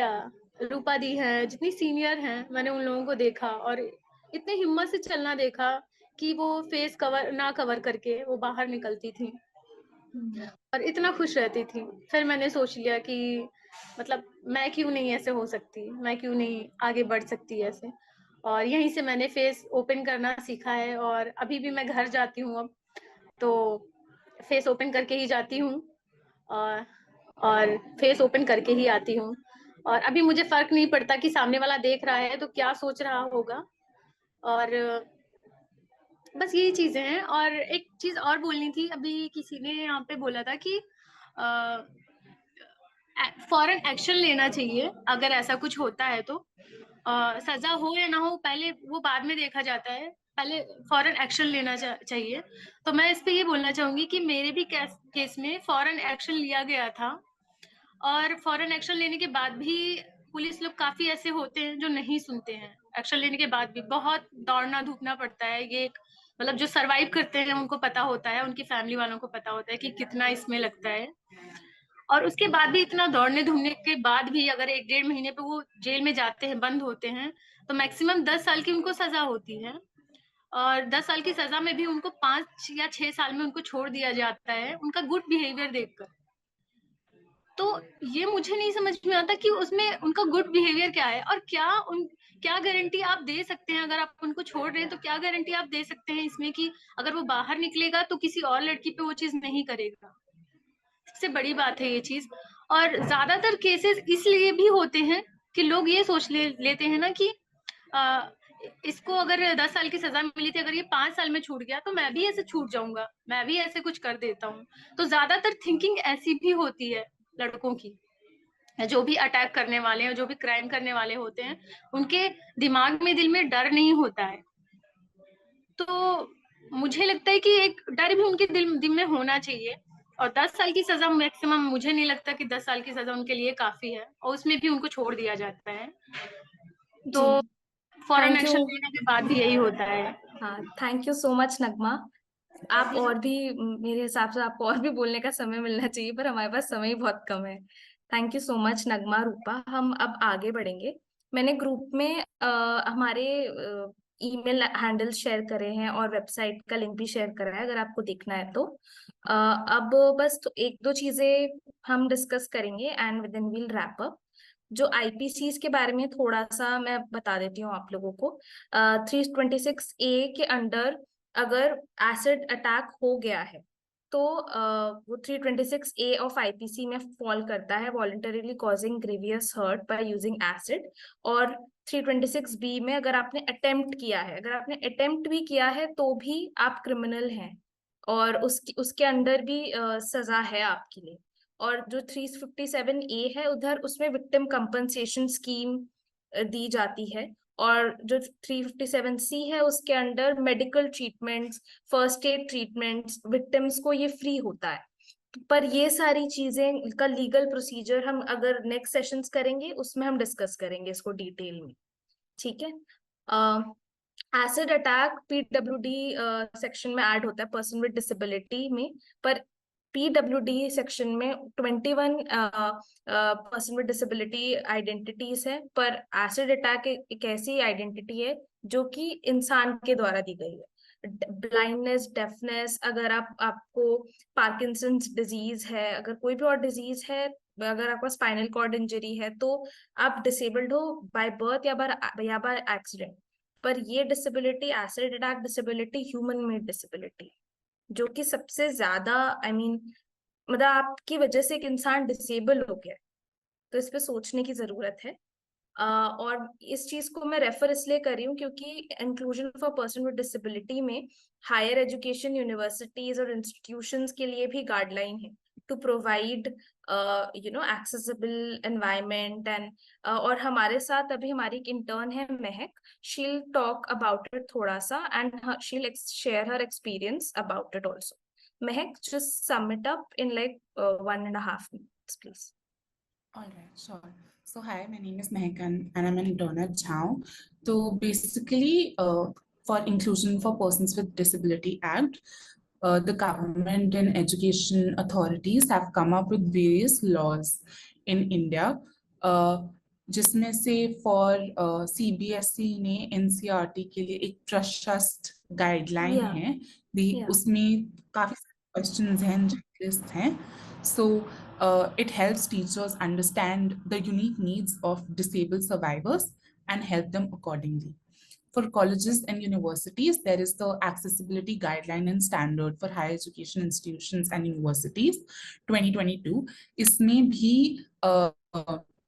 रूपा दी है, जितनी सीनियर हैं, मैंने उन लोगों को देखा और इतने हिम्मत से चलना देखा कि वो फेस कवर ना कवर करके वो बाहर निकलती थी और इतना खुश रहती थी। फिर मैंने सोच लिया कि मतलब मैं क्यों नहीं ऐसे हो सकती, मैं क्यों नहीं आगे बढ़ सकती ऐसे। और यहीं से मैंने फेस ओपन करना सीखा है और अभी भी मैं घर जाती हूँ अब तो फेस ओपन करके ही जाती हूँ और फेस ओपन करके ही आती हूँ। और अभी मुझे फर्क नहीं पड़ता कि सामने वाला देख रहा है तो क्या सोच रहा होगा। और बस यही चीजें हैं। और एक चीज और बोलनी थी, अभी किसी ने यहाँ पे बोला था कि फौरन एक्शन लेना चाहिए अगर ऐसा कुछ होता है तो। सजा हो या ना हो, पहले वो बाद में देखा जाता है, पहले फॉरेन एक्शन लेना चाहिए। तो मैं इस पे ये बोलना चाहूंगी कि मेरे भी केस में फॉरेन एक्शन लिया गया था, और फॉरेन एक्शन लेने के बाद भी पुलिस लोग काफी ऐसे होते हैं जो नहीं सुनते हैं। एक्शन लेने के बाद भी बहुत दौड़ना धूपना पड़ता है। ये मतलब जो सरवाइव करते हैं उनको पता होता है, उनकी फैमिली वालों को पता होता है कि कितना इसमें लगता है। और उसके बाद भी इतना दौड़ने धूमने के बाद भी अगर 1-1.5 महीने पे वो जेल में जाते हैं, बंद होते हैं, तो मैक्सिमम 10 साल की उनको सजा होती है। और 10 साल की सजा में भी उनको 5 या 6 साल में उनको छोड़ दिया जाता है उनका गुड बिहेवियर देखकर। तो ये मुझे नहीं समझ में आता कि उसमें उनका गुड बिहेवियर क्या है, और क्या गारंटी आप दे सकते हैं। अगर आप उनको छोड़ रहे हैं तो क्या गारंटी आप दे सकते हैं इसमें कि अगर वो बाहर निकलेगा तो किसी और लड़की पे वो चीज नहीं करेगा। सबसे बड़ी बात है ये चीज। और ज्यादातर केसेस इसलिए भी होते हैं कि लोग ये सोच लेते हैं ना कि इसको अगर 10 साल की सजा मिली थी, अगर ये 5 साल में छूट गया तो मैं भी ऐसे छूट जाऊंगा, मैं भी ऐसे कुछ कर देता हूँ। तो ज्यादातर थिंकिंग ऐसी भी होती है लड़कों की। जो भी अटैक करने वाले हैं, जो भी क्राइम करने वाले होते हैं, उनके दिमाग में, दिल में डर नहीं होता है। तो मुझे लगता है कि एक डर भी उनके दिल में होना चाहिए। और 10 साल की सजा मैक्सिमम, मुझे नहीं लगता कि 10 साल की सजा उनके लिए काफी है, और उसमें भी उनको छोड़ दिया जाता है। तो फॉरेन थैंक एक्शन यू। लेने के बाद भी यही होता है। हाँ, थैंक यू सो मच नगमा। आप और भी, मेरे हिसाब से आपको और भी बोलने का समय मिलना चाहिए, पर हमारे पास समय ही बहुत कम है। थैंक यू सो मच नगमा, रूपा। हम अब आगे बढ़ेंगे। मैंने ग्रुप में हमारे ईमेल हैंडल शेयर करे हैं और वेबसाइट का लिंक भी शेयर करा है, अगर आपको देखना है तो। अब बस तो 1-2 चीजें हम डिस्कस करेंगे and then we'll wrap up. जो आईपीसीज के बारे में थोड़ा सा मैं बता देती हूँ आप लोगों को। 326A के अंडर अगर एसिड अटैक हो गया है तो वो 326A ऑफ आईपीसी में फॉल करता है, voluntarily causing grievous hurt by using acid. और 326B में अगर आपने अटेम्प्ट किया है, अगर आपने अटेम्प्ट भी किया है तो भी आप क्रिमिनल हैं, और उसके अंदर भी सजा है आपके लिए। और जो 357A है उधर, उसमें विक्टिम कंपनसेशन स्कीम दी जाती है। और जो 357C है उसके under medical treatments, first aid treatments victims को ये फ्री होता है। पर ये सारी चीजें का लीगल प्रोसीजर हम अगर नेक्स्ट सेशंस करेंगे उसमें हम डिस्कस करेंगे इसको डिटेल में, ठीक है। एसिड अटैक पीडब्ल्यूडी सेक्शन में ऐड होता है पर्सन विद डिसेबिलिटी में, पर पीडब्ल्यूडी सेक्शन में 21 पर्सन विद डिसेबिलिटी आइडेंटिटीज है, पर एसिड अटैक एक ऐसी आइडेंटिटी है जो कि इंसान के द्वारा दी गई है। ब्लाइंडनेस, डेफनेस, अगर आपको पार्किंसंस डिजीज है, अगर कोई भी और डिजीज है, अगर आपका स्पाइनल कॉर्ड इंजरी है, तो आप डिसेबल्ड हो बाय बर्थ या बाय एक्सीडेंट। पर ये disability, acid attack disability, human made disability, जो कि सबसे ज्यादा मतलब आपकी वजह से एक इंसान डिसेबल हो गया, तो इस पे सोचने की जरूरत है। और इस चीज को मैं रेफर इसलिए कर रही हूँ क्योंकि inclusion for person with disability में हायर एजुकेशन, यूनिवर्सिटीज और इंस्टीट्यूशंस के लिए भी गाइडलाइन है to provide accessible environment and. और हमारे साथ अभी हमारी एक इंटर्न है महक, शील टॉक अबाउट इट थोड़ा सा and she'll share her experience about it also. Mahak, just sum it up in like 1.5 minutes, please. All right, sure. So hi, my name is Mehak and I'm an intern at JHAO. So basically, for Inclusion for Persons with Disability Act, the government and education authorities have come up with various laws in India. जिसमें से for CBSE ने NCERT के लिए एक प्रशस्त गाइडलाइन है, उसमें काफी क्वेश्चंस हैं, checklists हैं. So it helps teachers understand the unique needs of disabled survivors and help them accordingly. For colleges and universities, there is the Accessibility Guideline and Standard for Higher Education Institutions and Universities 2022. इसमें भी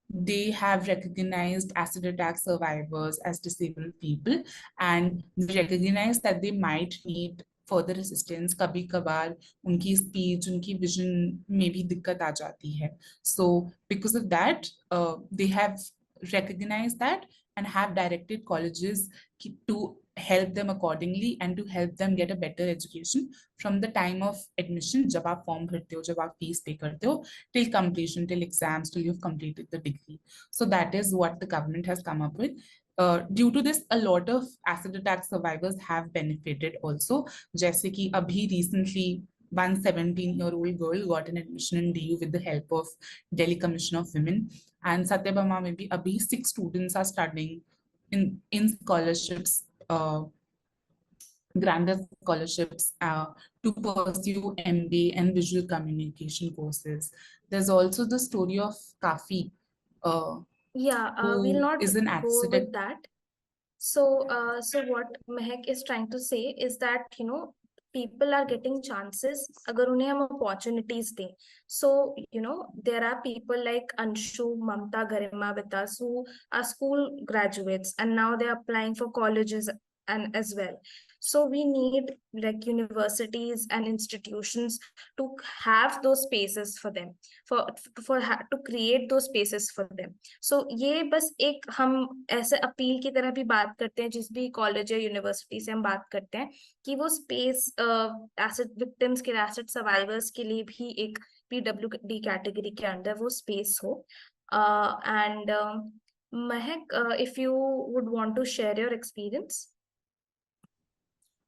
they have recognized acid attack survivors as disabled people and recognize that they might need further assistance. कभी कभार उनकी speech, उनकी vision में भी दिक्कत आ जाती है. So because of that, they have recognized that and have directed colleges to help them accordingly and to help them get a better education from the time of admission, जब आप form भरते हो, जब आप fees pay करते हो, till completion, till exams, till you've completed the degree. So that is what the government has come up with. Due to this, a lot of acid attack survivors have benefited also. जैसे कि अभी recently one 17-year-old girl got an admission in DU with the help of Delhi Commission of Women, and Satyabama में भी अभी 6 students are studying in scholarships, granted scholarships to pursue MBA and visual communication courses. There's also the story of Kafi, Yeah, we'll who not is an go accident. with that. So, so what Mehak is trying to say is that, you know, people are getting chances agar unhe hum opportunities दें. So, you know, there are people like Anshu, Mamta, Garima with us who are school graduates and now they're applying for colleges and as well. So we need like universities and institutions to have those spaces for them, to create those spaces for them. So ये बस एक हम ऐसे अपील की तरह भी बात करते हैं, जिस भी कॉलेज या यूनिवर्सिटी से हम बात करते हैं कि वो स्पेस एसिड विक्टिम्स के, एसिड सर्वाइवर्स के लिए भी एक PWD कैटेगरी के अंदर वो स्पेस हो. And Mehak, if you would want to share your experience.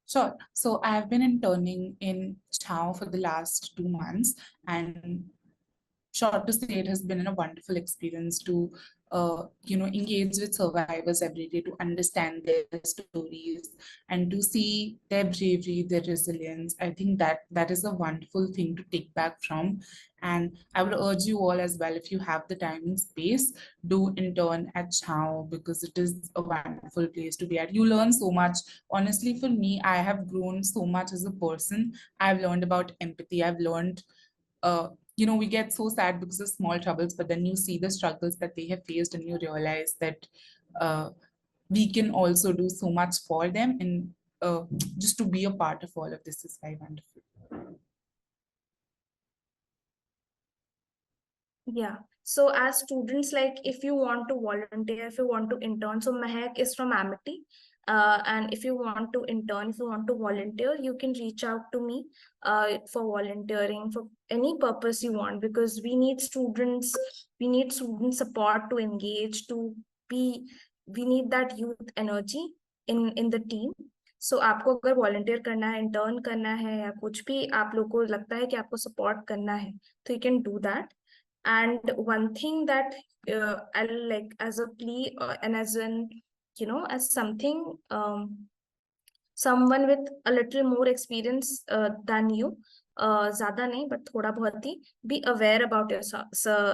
Sure. So I have been interning in Chao for the last 2 months, and short to say, it has been a wonderful experience to, engage with survivors every day, to understand their stories and to see their bravery, their resilience. I think that is a wonderful thing to take back from. And I would urge you all as well, if you have the time and space, do intern at Chao, because it is a wonderful place to be at. You learn so much. Honestly, for me, I have grown so much as a person. I've learned about empathy. I've learned, we get so sad because of small troubles, but then you see the struggles that they have faced and you realize that we can also do so much for them. And just to be a part of all of this is very wonderful. Yeah. So as students, like if you want to volunteer, if you want to intern, so Mehak is from Amity. And if you want to intern, if you want to volunteer, you can reach out to me for volunteering for any purpose you want, because we need student support to engage, we need that youth energy in the team. So आपको अगर volunteer करना है, intern करना है, या कुछ भी आप लोग को लगता है कि आपको support करना है, तो you can do that. And one thing that I'll like as a plea and as an, as something, someone with a little more experience than you, ज़्यादा नहीं, but थोड़ा बहुत ही, be aware about your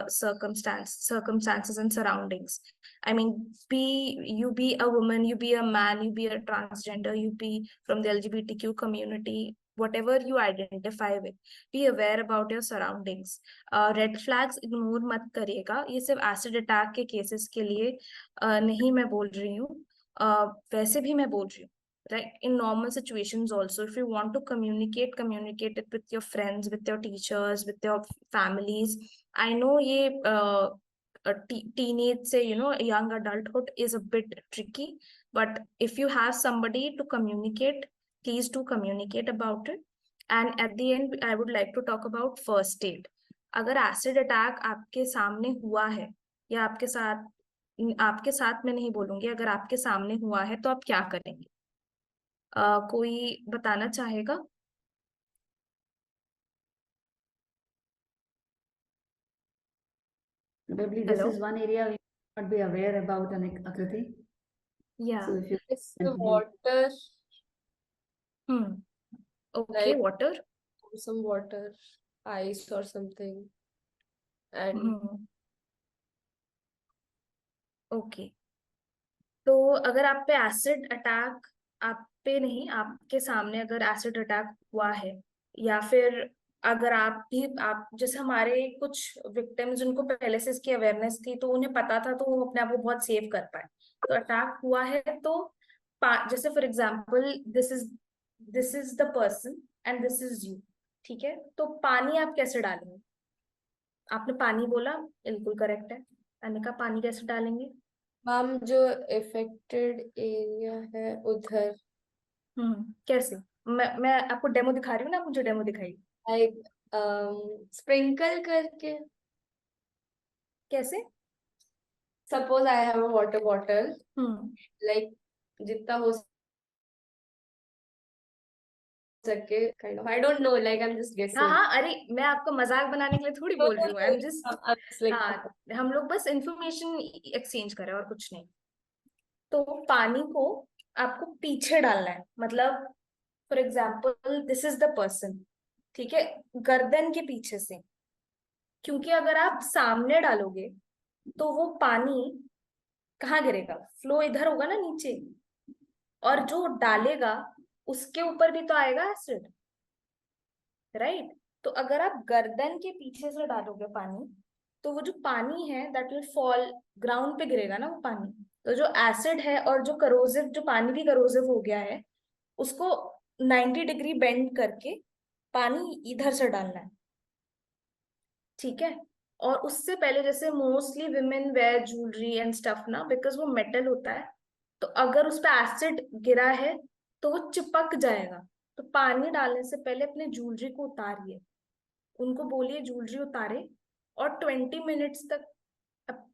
circumstances and surroundings. I mean, you be a woman, you be a man, you be a transgender, you be from the LGBTQ community, whatever you identify with, be aware about your surroundings. Red flags ignore मत करिएगा. ये सिर्फ acid attack के cases के लिए नहीं मैं बोल रही हूँ, वैसे भी मैं बोल रही हूँ. Right, in normal situations also, if you want to communicate it with your friends, with your teachers, with your families. I know teenage say, young adulthood is a bit tricky, but if you have somebody to communicate, please do communicate about it. And at the end, I would like to talk about first aid. अगर acid attack आपके सामने हुआ है, या आपके साथ मैं नहीं बोलूंगी, अगर आपके सामने हुआ है तो आप क्या करेंगे? कोई बताना चाहेगा? Probably this is one area we might not be aware about, Akriti. Yeah. So if you It's the water. Okay, Like water. some water, ice or something. And Okay. तो अगर आप पे एसिड अटैक, आप पे नहीं, आपके सामने अगर एसिड अटैक हुआ है, या फिर अगर आप जैसे हमारे कुछ विक्टिम्स, उनको पहले से इसकी अवेयरनेस थी, तो उन्हें पता था, तो वो अपने आप को बहुत सेव कर पाए. तो अटैक हुआ है तो जैसे for example, this is the person and this is you, ठीक है? तो पानी आप कैसे डालेंगे? आपने पानी बोला, बिल्कुल करेक्ट है. मैंने कहा पानी कैसे डालेंगे? मैम जो इफेक्टेड एरिया है उधर कैसे? मैं आपको डेमो दिखा रही हूँ ना, आप मुझे डेमो दिखाइए। लाइक स्प्रिंकल करके। कैसे? Suppose I have a water bottle, like जितना हो सके kind of, I don't know, like I am just हाँ गेसिंग। हाँ, अरे मैं आपको मजाक बनाने के लिए थोड़ी बोल रही हूँ, आई एम जस्ट लाइक हाँ, हम लोग बस इंफॉर्मेशन एक्सचेंज करें और कुछ नहीं। तो पानी को आपको पीछे डालना है, मतलब for example this is the person, ठीक है, गर्दन के पीछे से, क्योंकि अगर आप सामने डालोगे तो वो पानी कहाँ गिरेगा, फ्लो इधर होगा ना नीचे, और जो डालेगा उसके ऊपर भी तो आएगा एसिड, राइट? तो अगर आप गर्दन के पीछे से डालोगे पानी, तो वो जो पानी है दैट विल फॉल, ग्राउंड पे गिरेगा ना वो पानी। तो जो एसिड है और जो करोसिव, जो पानी भी करोसिव हो गया है, उसको 90 डिग्री बेंड करके पानी इधर से डालना है, ठीक है? और उससे पहले जैसे mostly women wear jewellery and stuff ना, बिकॉज वो मेटल होता है, तो अगर उस पर एसिड गिरा है तो वो चिपक जाएगा। तो पानी डालने से पहले अपने ज्वेलरी को उतारिए, उनको बोलिए ज्वेलरी उतारे, और 20 मिनट्स तक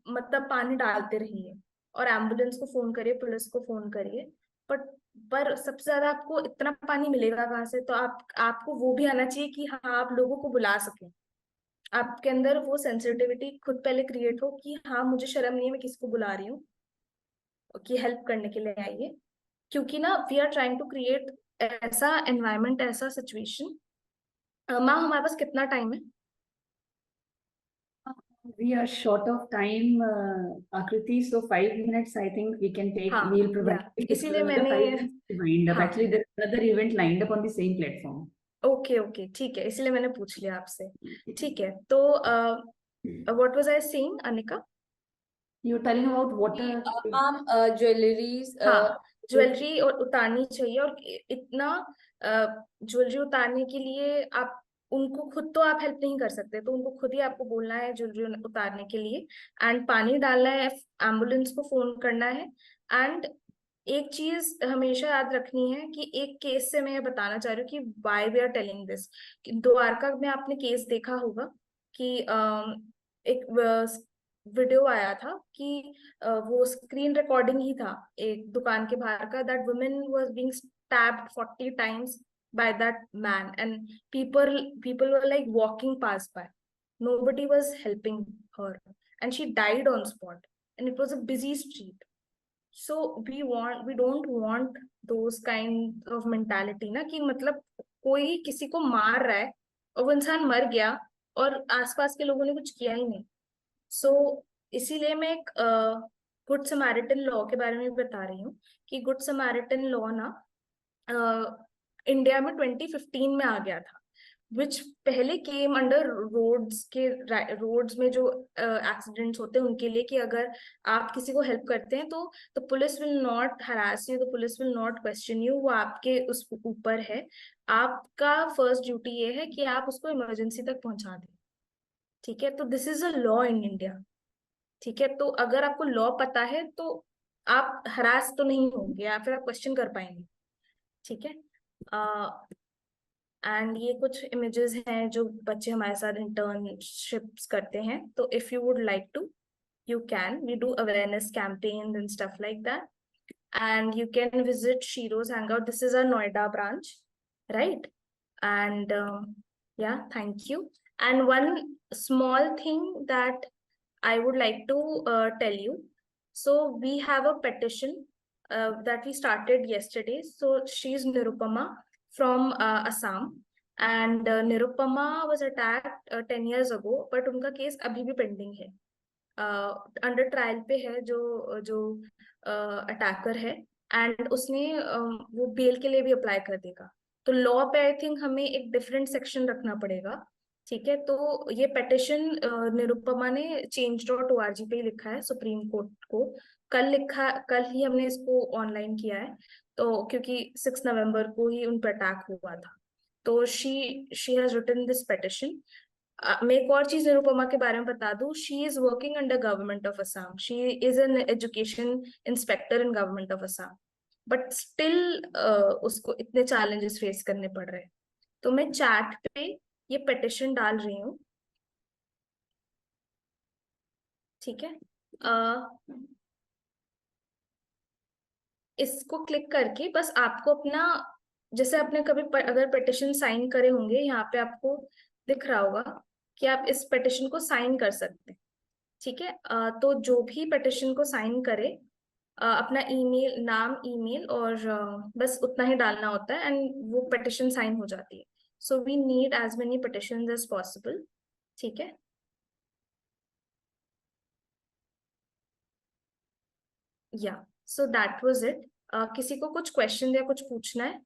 मतलब पानी डालते रहिए, और एम्बुलेंस को फोन करिए, पुलिस को फोन करिए। बट पर सबसे ज्यादा आपको इतना पानी मिलेगा कहाँ से? तो आपको वो भी आना चाहिए कि हाँ आप लोगों को बुला सकें, आपके अंदर वो सेंसिटिविटी खुद पहले क्रिएट हो कि हाँ मुझे शर्म नहीं है, मैं किसको बुला रही हूँ कि हेल्प करने के लिए आइए। क्योंकि ना we are trying to create ऐसा एनवायरनमेंट, ऐसा सिचुएशन। माँ हमारे पास कितना टाइम है? We are short of time, Akriti, so 5 minutes I think we can take. हाँ, We'll provide yeah, इसीलिए another मैंने 5 minutes to wind up. हाँ, Actually, there's another event lined up on the same platform. Okay okay, ठीक है, इसलिए मैंने पूछ लिया आपसे। ठीक है, तो what was I saying, Anika? You're telling about water. Ma'am jewelleries, हाँ, ज्वेलरी और उतारनी चाहिए, और इतना ज्वेलरी उतारने के लिए आप उनको खुद तो आप हेल्प नहीं कर सकते, तो उनको खुद ही आपको बोलना है ज्वेलरी उतारने के लिए, एंड पानी डालना है, एम्बुलेंस को फोन करना है। एंड एक चीज हमेशा याद रखनी है कि एक केस से मैं ये बताना चाह रही हूँ कि why we are telling this. Dwarka में आपने केस देखा होगा कि एक वीडियो आया था कि वो स्क्रीन रिकॉर्डिंग ही था एक दुकान के बाहर का, that women was being stabbed 40 times by that man, and people were like walking past by, nobody was helping her, and she died on spot, and it was a busy street. So we don't want those kind of mentality ना, कि मतलब कोई किसी को मार रहा है और वो इंसान मर गया और आसपास के लोगों ने कुछ किया ही नहीं। सो इसीलिए मैं एक गुड समैरिटन लॉ के बारे में बता रही हूँ कि गुड समैरिटन लॉ ना इंडिया में 2015 में आ गया था, विच पहले केम अंडर रोड्स में जो एक्सीडेंट्स होते हैं उनके लिए, कि अगर आप किसी को हेल्प करते हैं तो the police will not harass you, the police will not question you, वो आपके उस ऊपर है। आपका फर्स्ट ड्यूटी ये है कि आप उसको इमरजेंसी तक पहुंचा दें, ठीक है? तो this is a law in India, ठीक है? तो अगर आपको लॉ पता है तो आप हरास तो नहीं होंगे, या फिर आप क्वेश्चन कर पाएंगे, ठीक है? एंड ये कुछ इमेजेस हैं जो बच्चे हमारे साथ इंटर्नशिप्स करते हैं, तो if you would like to you can, we do awareness campaigns and stuff like that, and you can visit Shiro's hangout. This is our Noida branch, right? And yeah, thank you. And one small thing that I would like to tell you, so we have a petition that we started yesterday. So she's Nirupama from Assam, and Nirupama was attacked 10 years ago, but उनका केस अभी भी पेंडिंग है, अंडर ट्रायल पे है जो जो अटैकर है, एंड उसने वो बेल के लिए भी अप्लाई कर देगा। तो लॉ पे आई थिंक हमें एक डिफरेंट सेक्शन रखना पड़ेगा, ठीक है? तो ये पेटिशन निरुपमा ने change.org पे ही लिखा है सुप्रीम कोर्ट को, कल ही हमने इसको ऑनलाइन किया है, तो क्योंकि 6 नवंबर को ही उन पर अटैक हुआ था। तो she has written this petition. मैं एक और चीज निरुपमा के बारे में बता दूं, she is working under government of Assam, she is an education inspector in government of Assam, but still उसको इतने चैलेंजेस फेस करने पड़ रहे हैं। तो मैं चैट पे ये पिटिशन डाल रही हूँ, ठीक है। इसको क्लिक करके बस आपको अपना, जैसे आपने कभी अगर पिटिशन साइन करे होंगे, यहाँ पे आपको दिख रहा होगा कि आप इस पिटिशन को साइन कर सकते हैं, ठीक है। तो जो भी पिटिशन को साइन करे, अपना ईमेल, नाम, ईमेल और बस उतना ही डालना होता है एंड वो पिटिशन साइन हो जाती है। So we need as many petitions as possible, ठीक है। या सो दैट वाज इट। किसी को कुछ क्वेश्चन या कुछ पूछना है?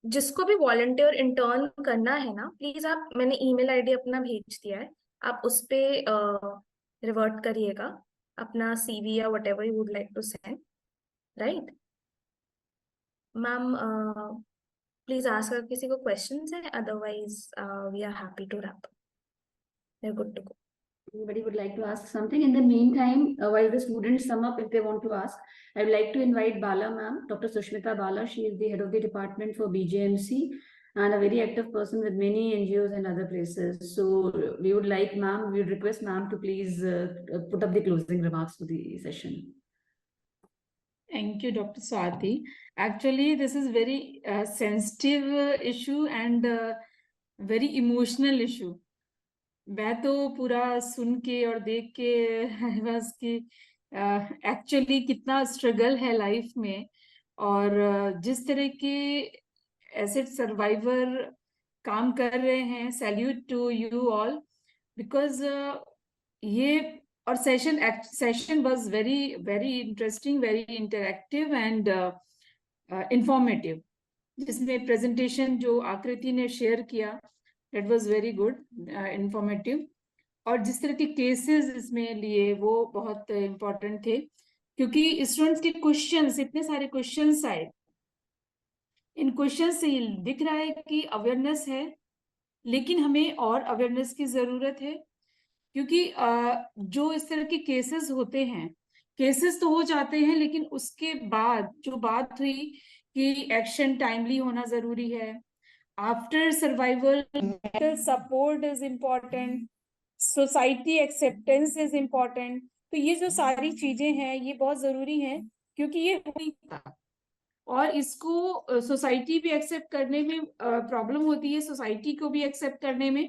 जिसको भी वॉलंटियर इंटर्न करना है ना, प्लीज आप, मैंने ईमेल आईडी अपना भेज दिया है, आप उस पे रिवर्ट करिएगा अपना सीवी या whatever you would like to send, right. Ma'am please ask, अगर किसी को क्वेश्चंस है, otherwise we are happy to wrap, we are good to go. Anybody would like to ask something? In the meantime, while the students sum up if they want to ask, I would like to invite Bala ma'am, Dr. Sushmita Bala. She is the head of the department for BJMC and a very active person with many NGOs and other places. So we would like ma'am, we would request ma'am to please put up the closing remarks to the session. Thank you, Dr. Swati. Actually, this is very sensitive issue and very emotional issue. मैं तो पूरा सुन के और देख के बस कि एक्चुअली कितना स्ट्रगल है लाइफ में, और जिस तरह के एसिड सर्वाइवर काम कर रहे हैं, salute to you all, because ये और session was very very interesting, very interactive and informative, जिसमें प्रेजेंटेशन जो आकृति ने शेयर किया, It was very good, informative, और जिस तरह के केसेस इसमें लिए वो बहुत इम्पोर्टेंट थे, क्योंकि स्टूडेंट्स के क्वेश्चंस, इतने सारे क्वेश्चंस आए, इन क्वेश्चंस से दिख रहा है कि अवेयरनेस है, लेकिन हमें और अवेयरनेस की जरूरत है, क्योंकि जो इस तरह के केसेस होते हैं, केसेस तो हो जाते हैं, लेकिन उसके बाद जो बात हुई कि एक्शन टाइमली होना जरूरी है, after survival mental support is important, society acceptance is important. तो ये जो सारी चीजें हैं ये बहुत जरूरी हैं, क्योंकि ये हुई था और इसको सोसाइटी भी एक्सेप्ट करने में प्रॉब्लम होती है, सोसाइटी को भी एक्सेप्ट करने में,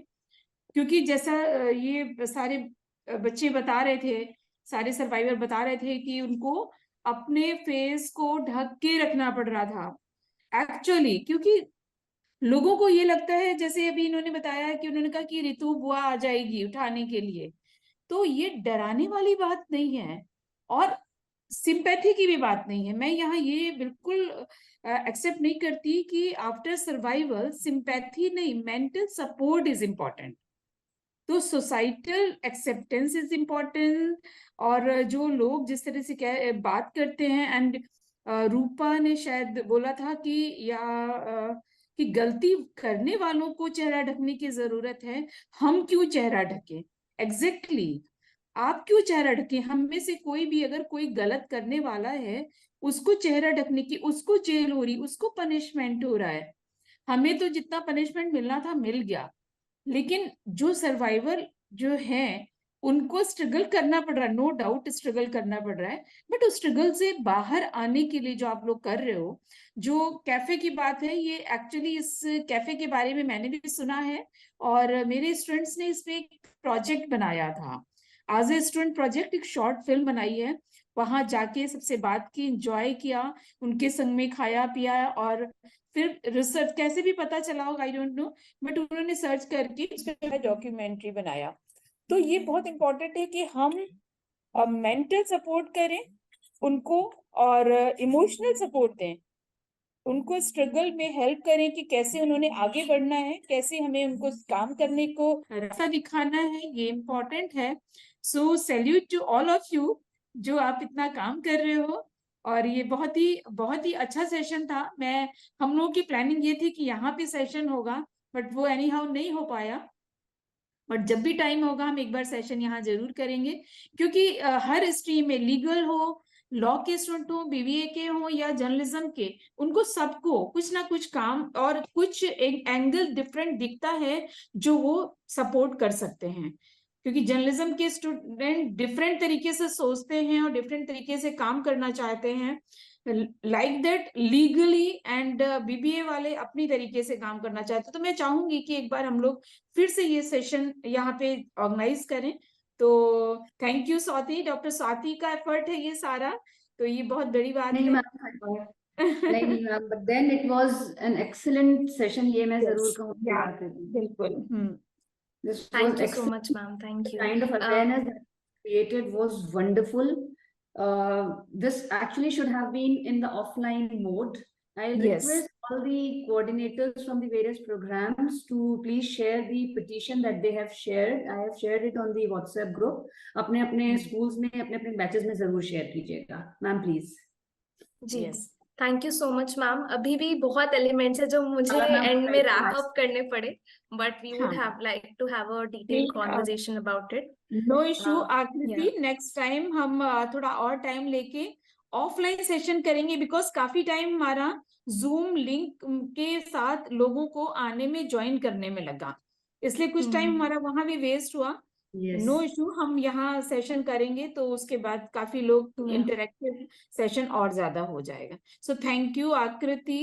क्योंकि जैसा ये सारे बच्चे बता रहे थे, सारे सर्वाइवर बता रहे थे कि उनको अपने फेस को ढक के रखना पड़ रहा था एक्चुअली, क्योंकि लोगों को ये लगता है, जैसे अभी इन्होंने बताया कि उन्होंने कहा कि ऋतु बुआ आ जाएगी उठाने के लिए, तो ये डराने वाली बात नहीं है और सिंपैथी की भी बात नहीं है। मैं यहाँ ये बिल्कुल एक्सेप्ट नहीं करती कि आफ्टर सर्वाइवल सिंपैथी नहीं, मेंटल सपोर्ट इज इम्पोर्टेंट। तो सोसाइटल एक्सेप्टेंस इज इम्पोर्टेंट, और जो लोग जिस तरह से बात करते हैं, एंड रूपा ने शायद बोला था कि गलती करने वालों को चेहरा ढकने की जरूरत है, हम क्यों चेहरा ढकें? एग्जैक्टली आप क्यों चेहरा ढकें? हम में से कोई भी अगर कोई गलत करने वाला है, उसको चेहरा ढकने की, उसको जेल हो रही, उसको पनिशमेंट हो रहा है। हमें तो जितना पनिशमेंट मिलना था मिल गया, लेकिन जो सर्वाइवर जो हैं उनको स्ट्रगल करना पड़ रहा है, नो डाउट स्ट्रगल करना पड़ रहा है, बट उस स्ट्रगल से बाहर आने के लिए जो आप लोग कर रहे हो, जो कैफे की बात है, ये एक्चुअली इस कैफे के बारे में मैंने भी सुना है, और मेरे स्टूडेंट्स ने इस पे एक प्रोजेक्ट बनाया था, एज ए स्टूडेंट प्रोजेक्ट, एक शॉर्ट फिल्म बनाई है, वहां जाके सबसे बात की, एंजॉय किया, उनके संग में खाया पिया, और फिर रिसर्च कैसे भी पता चला होगा, आई डोंट नो, बट उन्होंने सर्च करके उस पर डॉक्यूमेंट्री बनाया। तो ये बहुत इंपॉर्टेंट है कि हम मेंटल सपोर्ट करें उनको और इमोशनल सपोर्ट दें, उनको स्ट्रगल में हेल्प करें कि कैसे उन्होंने आगे बढ़ना है, कैसे हमें उनको काम करने को रास्ता दिखाना है, ये इम्पोर्टेंट है। So salute to all of you जो आप इतना काम कर रहे हो, और ये बहुत ही अच्छा सेशन था। हम लोगों की प्लानिंग ये थी कि यहाँ पे सेशन होगा, बट वो एनी हाउ नहीं हो पाया। बट जब भी टाइम होगा हम एक बार सेशन यहाँ जरूर करेंगे, क्योंकि हर स्ट्रीम में, लीगल हो, लॉ के स्टूडेंट हो, बीबीए के हो या जर्नलिज्म के, उनको सबको कुछ ना कुछ काम और कुछ एक एंगल डिफरेंट दिखता है जो वो सपोर्ट कर सकते हैं। क्योंकि जर्नलिज्म के स्टूडेंट डिफरेंट तरीके से सोचते हैं और डिफरेंट तरीके से काम करना चाहते हैं, like that legally, and BBA वाले अपनी तरीके से काम करना चाहते हैं। तो मैं चाहूंगी कि एक बार हम लोग फिर से ये सेशन यहाँ पे ऑर्गेनाइज करें। तो thank you Swati, doctor Swati का एफर्ट है ये सारा, तो ये बहुत बड़ी बात नहीं है। नहीं ma'am, but then it was an excellent session, ये मैं जरूर कहूँगी। बिल्कुल। This Thank was you so excellent. much, ma'am. Thank you. The kind of awareness that created was wonderful. This actually should have been in the offline mode. I'll Yes. request all the coordinators from the various programs to please share the petition that they have shared. I have shared it on the WhatsApp group. अपने अपने schools में, अपने अपने batches में जरूर share कीजिएगा, ma'am please. जी, thank you so much ma'am. अभी भी बहुत एलिमेंट्स है जो मुझे एंड में रैप अप करने पड़े, but we would have like to have a detailed conversation about it. No issue Aakriti, next time हम थोड़ा और टाइम लेके ऑफलाइन सेशन करेंगे, बिकॉज काफी टाइम हमारा जूम लिंक के साथ लोगों को आने में ज्वाइन करने में लगा, इसलिए कुछ टाइम हमारा वहां भी वेस्ट हुआ। नो इशू, हम यहाँ सेशन करेंगे तो उसके बाद काफी लोग इंटरेक्टिव सेशन और ज्यादा हो जाएगा। सो थैंक यू आकृति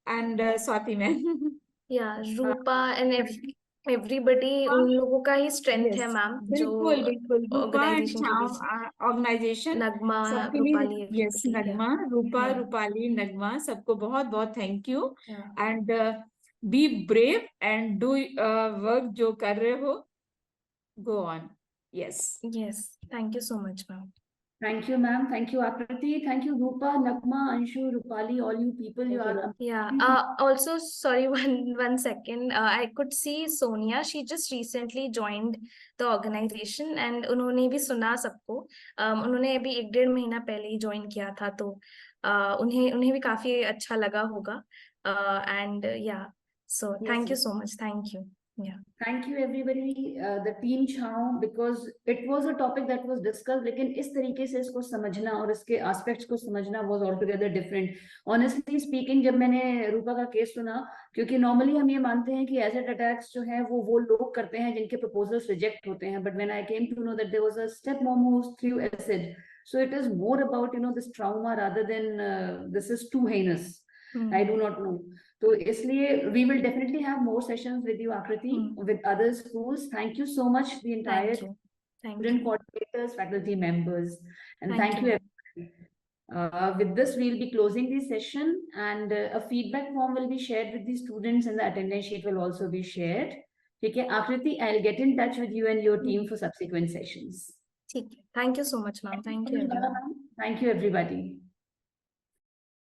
एंड स्वाति मैम। या रूपा एंड एवरीबडी, उन लोगों का ही स्ट्रेंथ है मैम, जो बिल्कुल ऑर्गेनाइजेशन के बीच, ऑर्गेनाइजेशन, नगमा, रूपाली, यस नगमा, रूपा, रूपाली, नगमा, सबको बहुत बहुत thank you. And be brave and do work जो कर रहे हो, go on. Yes. Thank you so much, ma'am. Thank you, ma'am. Thank you, Akriti. Thank you, Rupa, Nagma, Anshu, Rupali, all you people. You are Also, sorry, one second. I could see Sonia. She just recently joined the organization, and उन्होंने भी सुना सबको. उन्होंने अभी 1-1.5 महीना पहले ही ज्वाइन किया था, तो उन्हें भी काफी अच्छा लगा होगा. And yeah, so thank you so much. Thank you. Yeah. Thank you everybody, the team Chhau, because it was a topic that was discussed, लेकिन इस तरीके से इसको समझना और इसके aspects को समझना was altogether different. Honestly speaking, जब मैंने रूपा का केस सुना, क्योंकि normally हम ये मानते हैं कि एसिड अटैक्स जो है वो लोग करते हैं जिनके proposals reject होते हैं, but when I came to know that there was a stepmom who threw acid, so it is more about this trauma rather than this is too heinous. I do not know. So इसलिए we will definitely have more sessions with you, Akriti, with other schools. Thank you so much, the entire student coordinators, faculty members, and thank you everybody. With this, we'll be closing the session, and a feedback form will be shared with the students, and the attendance sheet will also be shared. Okay, Akriti, I'll get in touch with you and your team for subsequent sessions. Thank you so much, ma'am. Thank you, everyone. Thank you, everybody.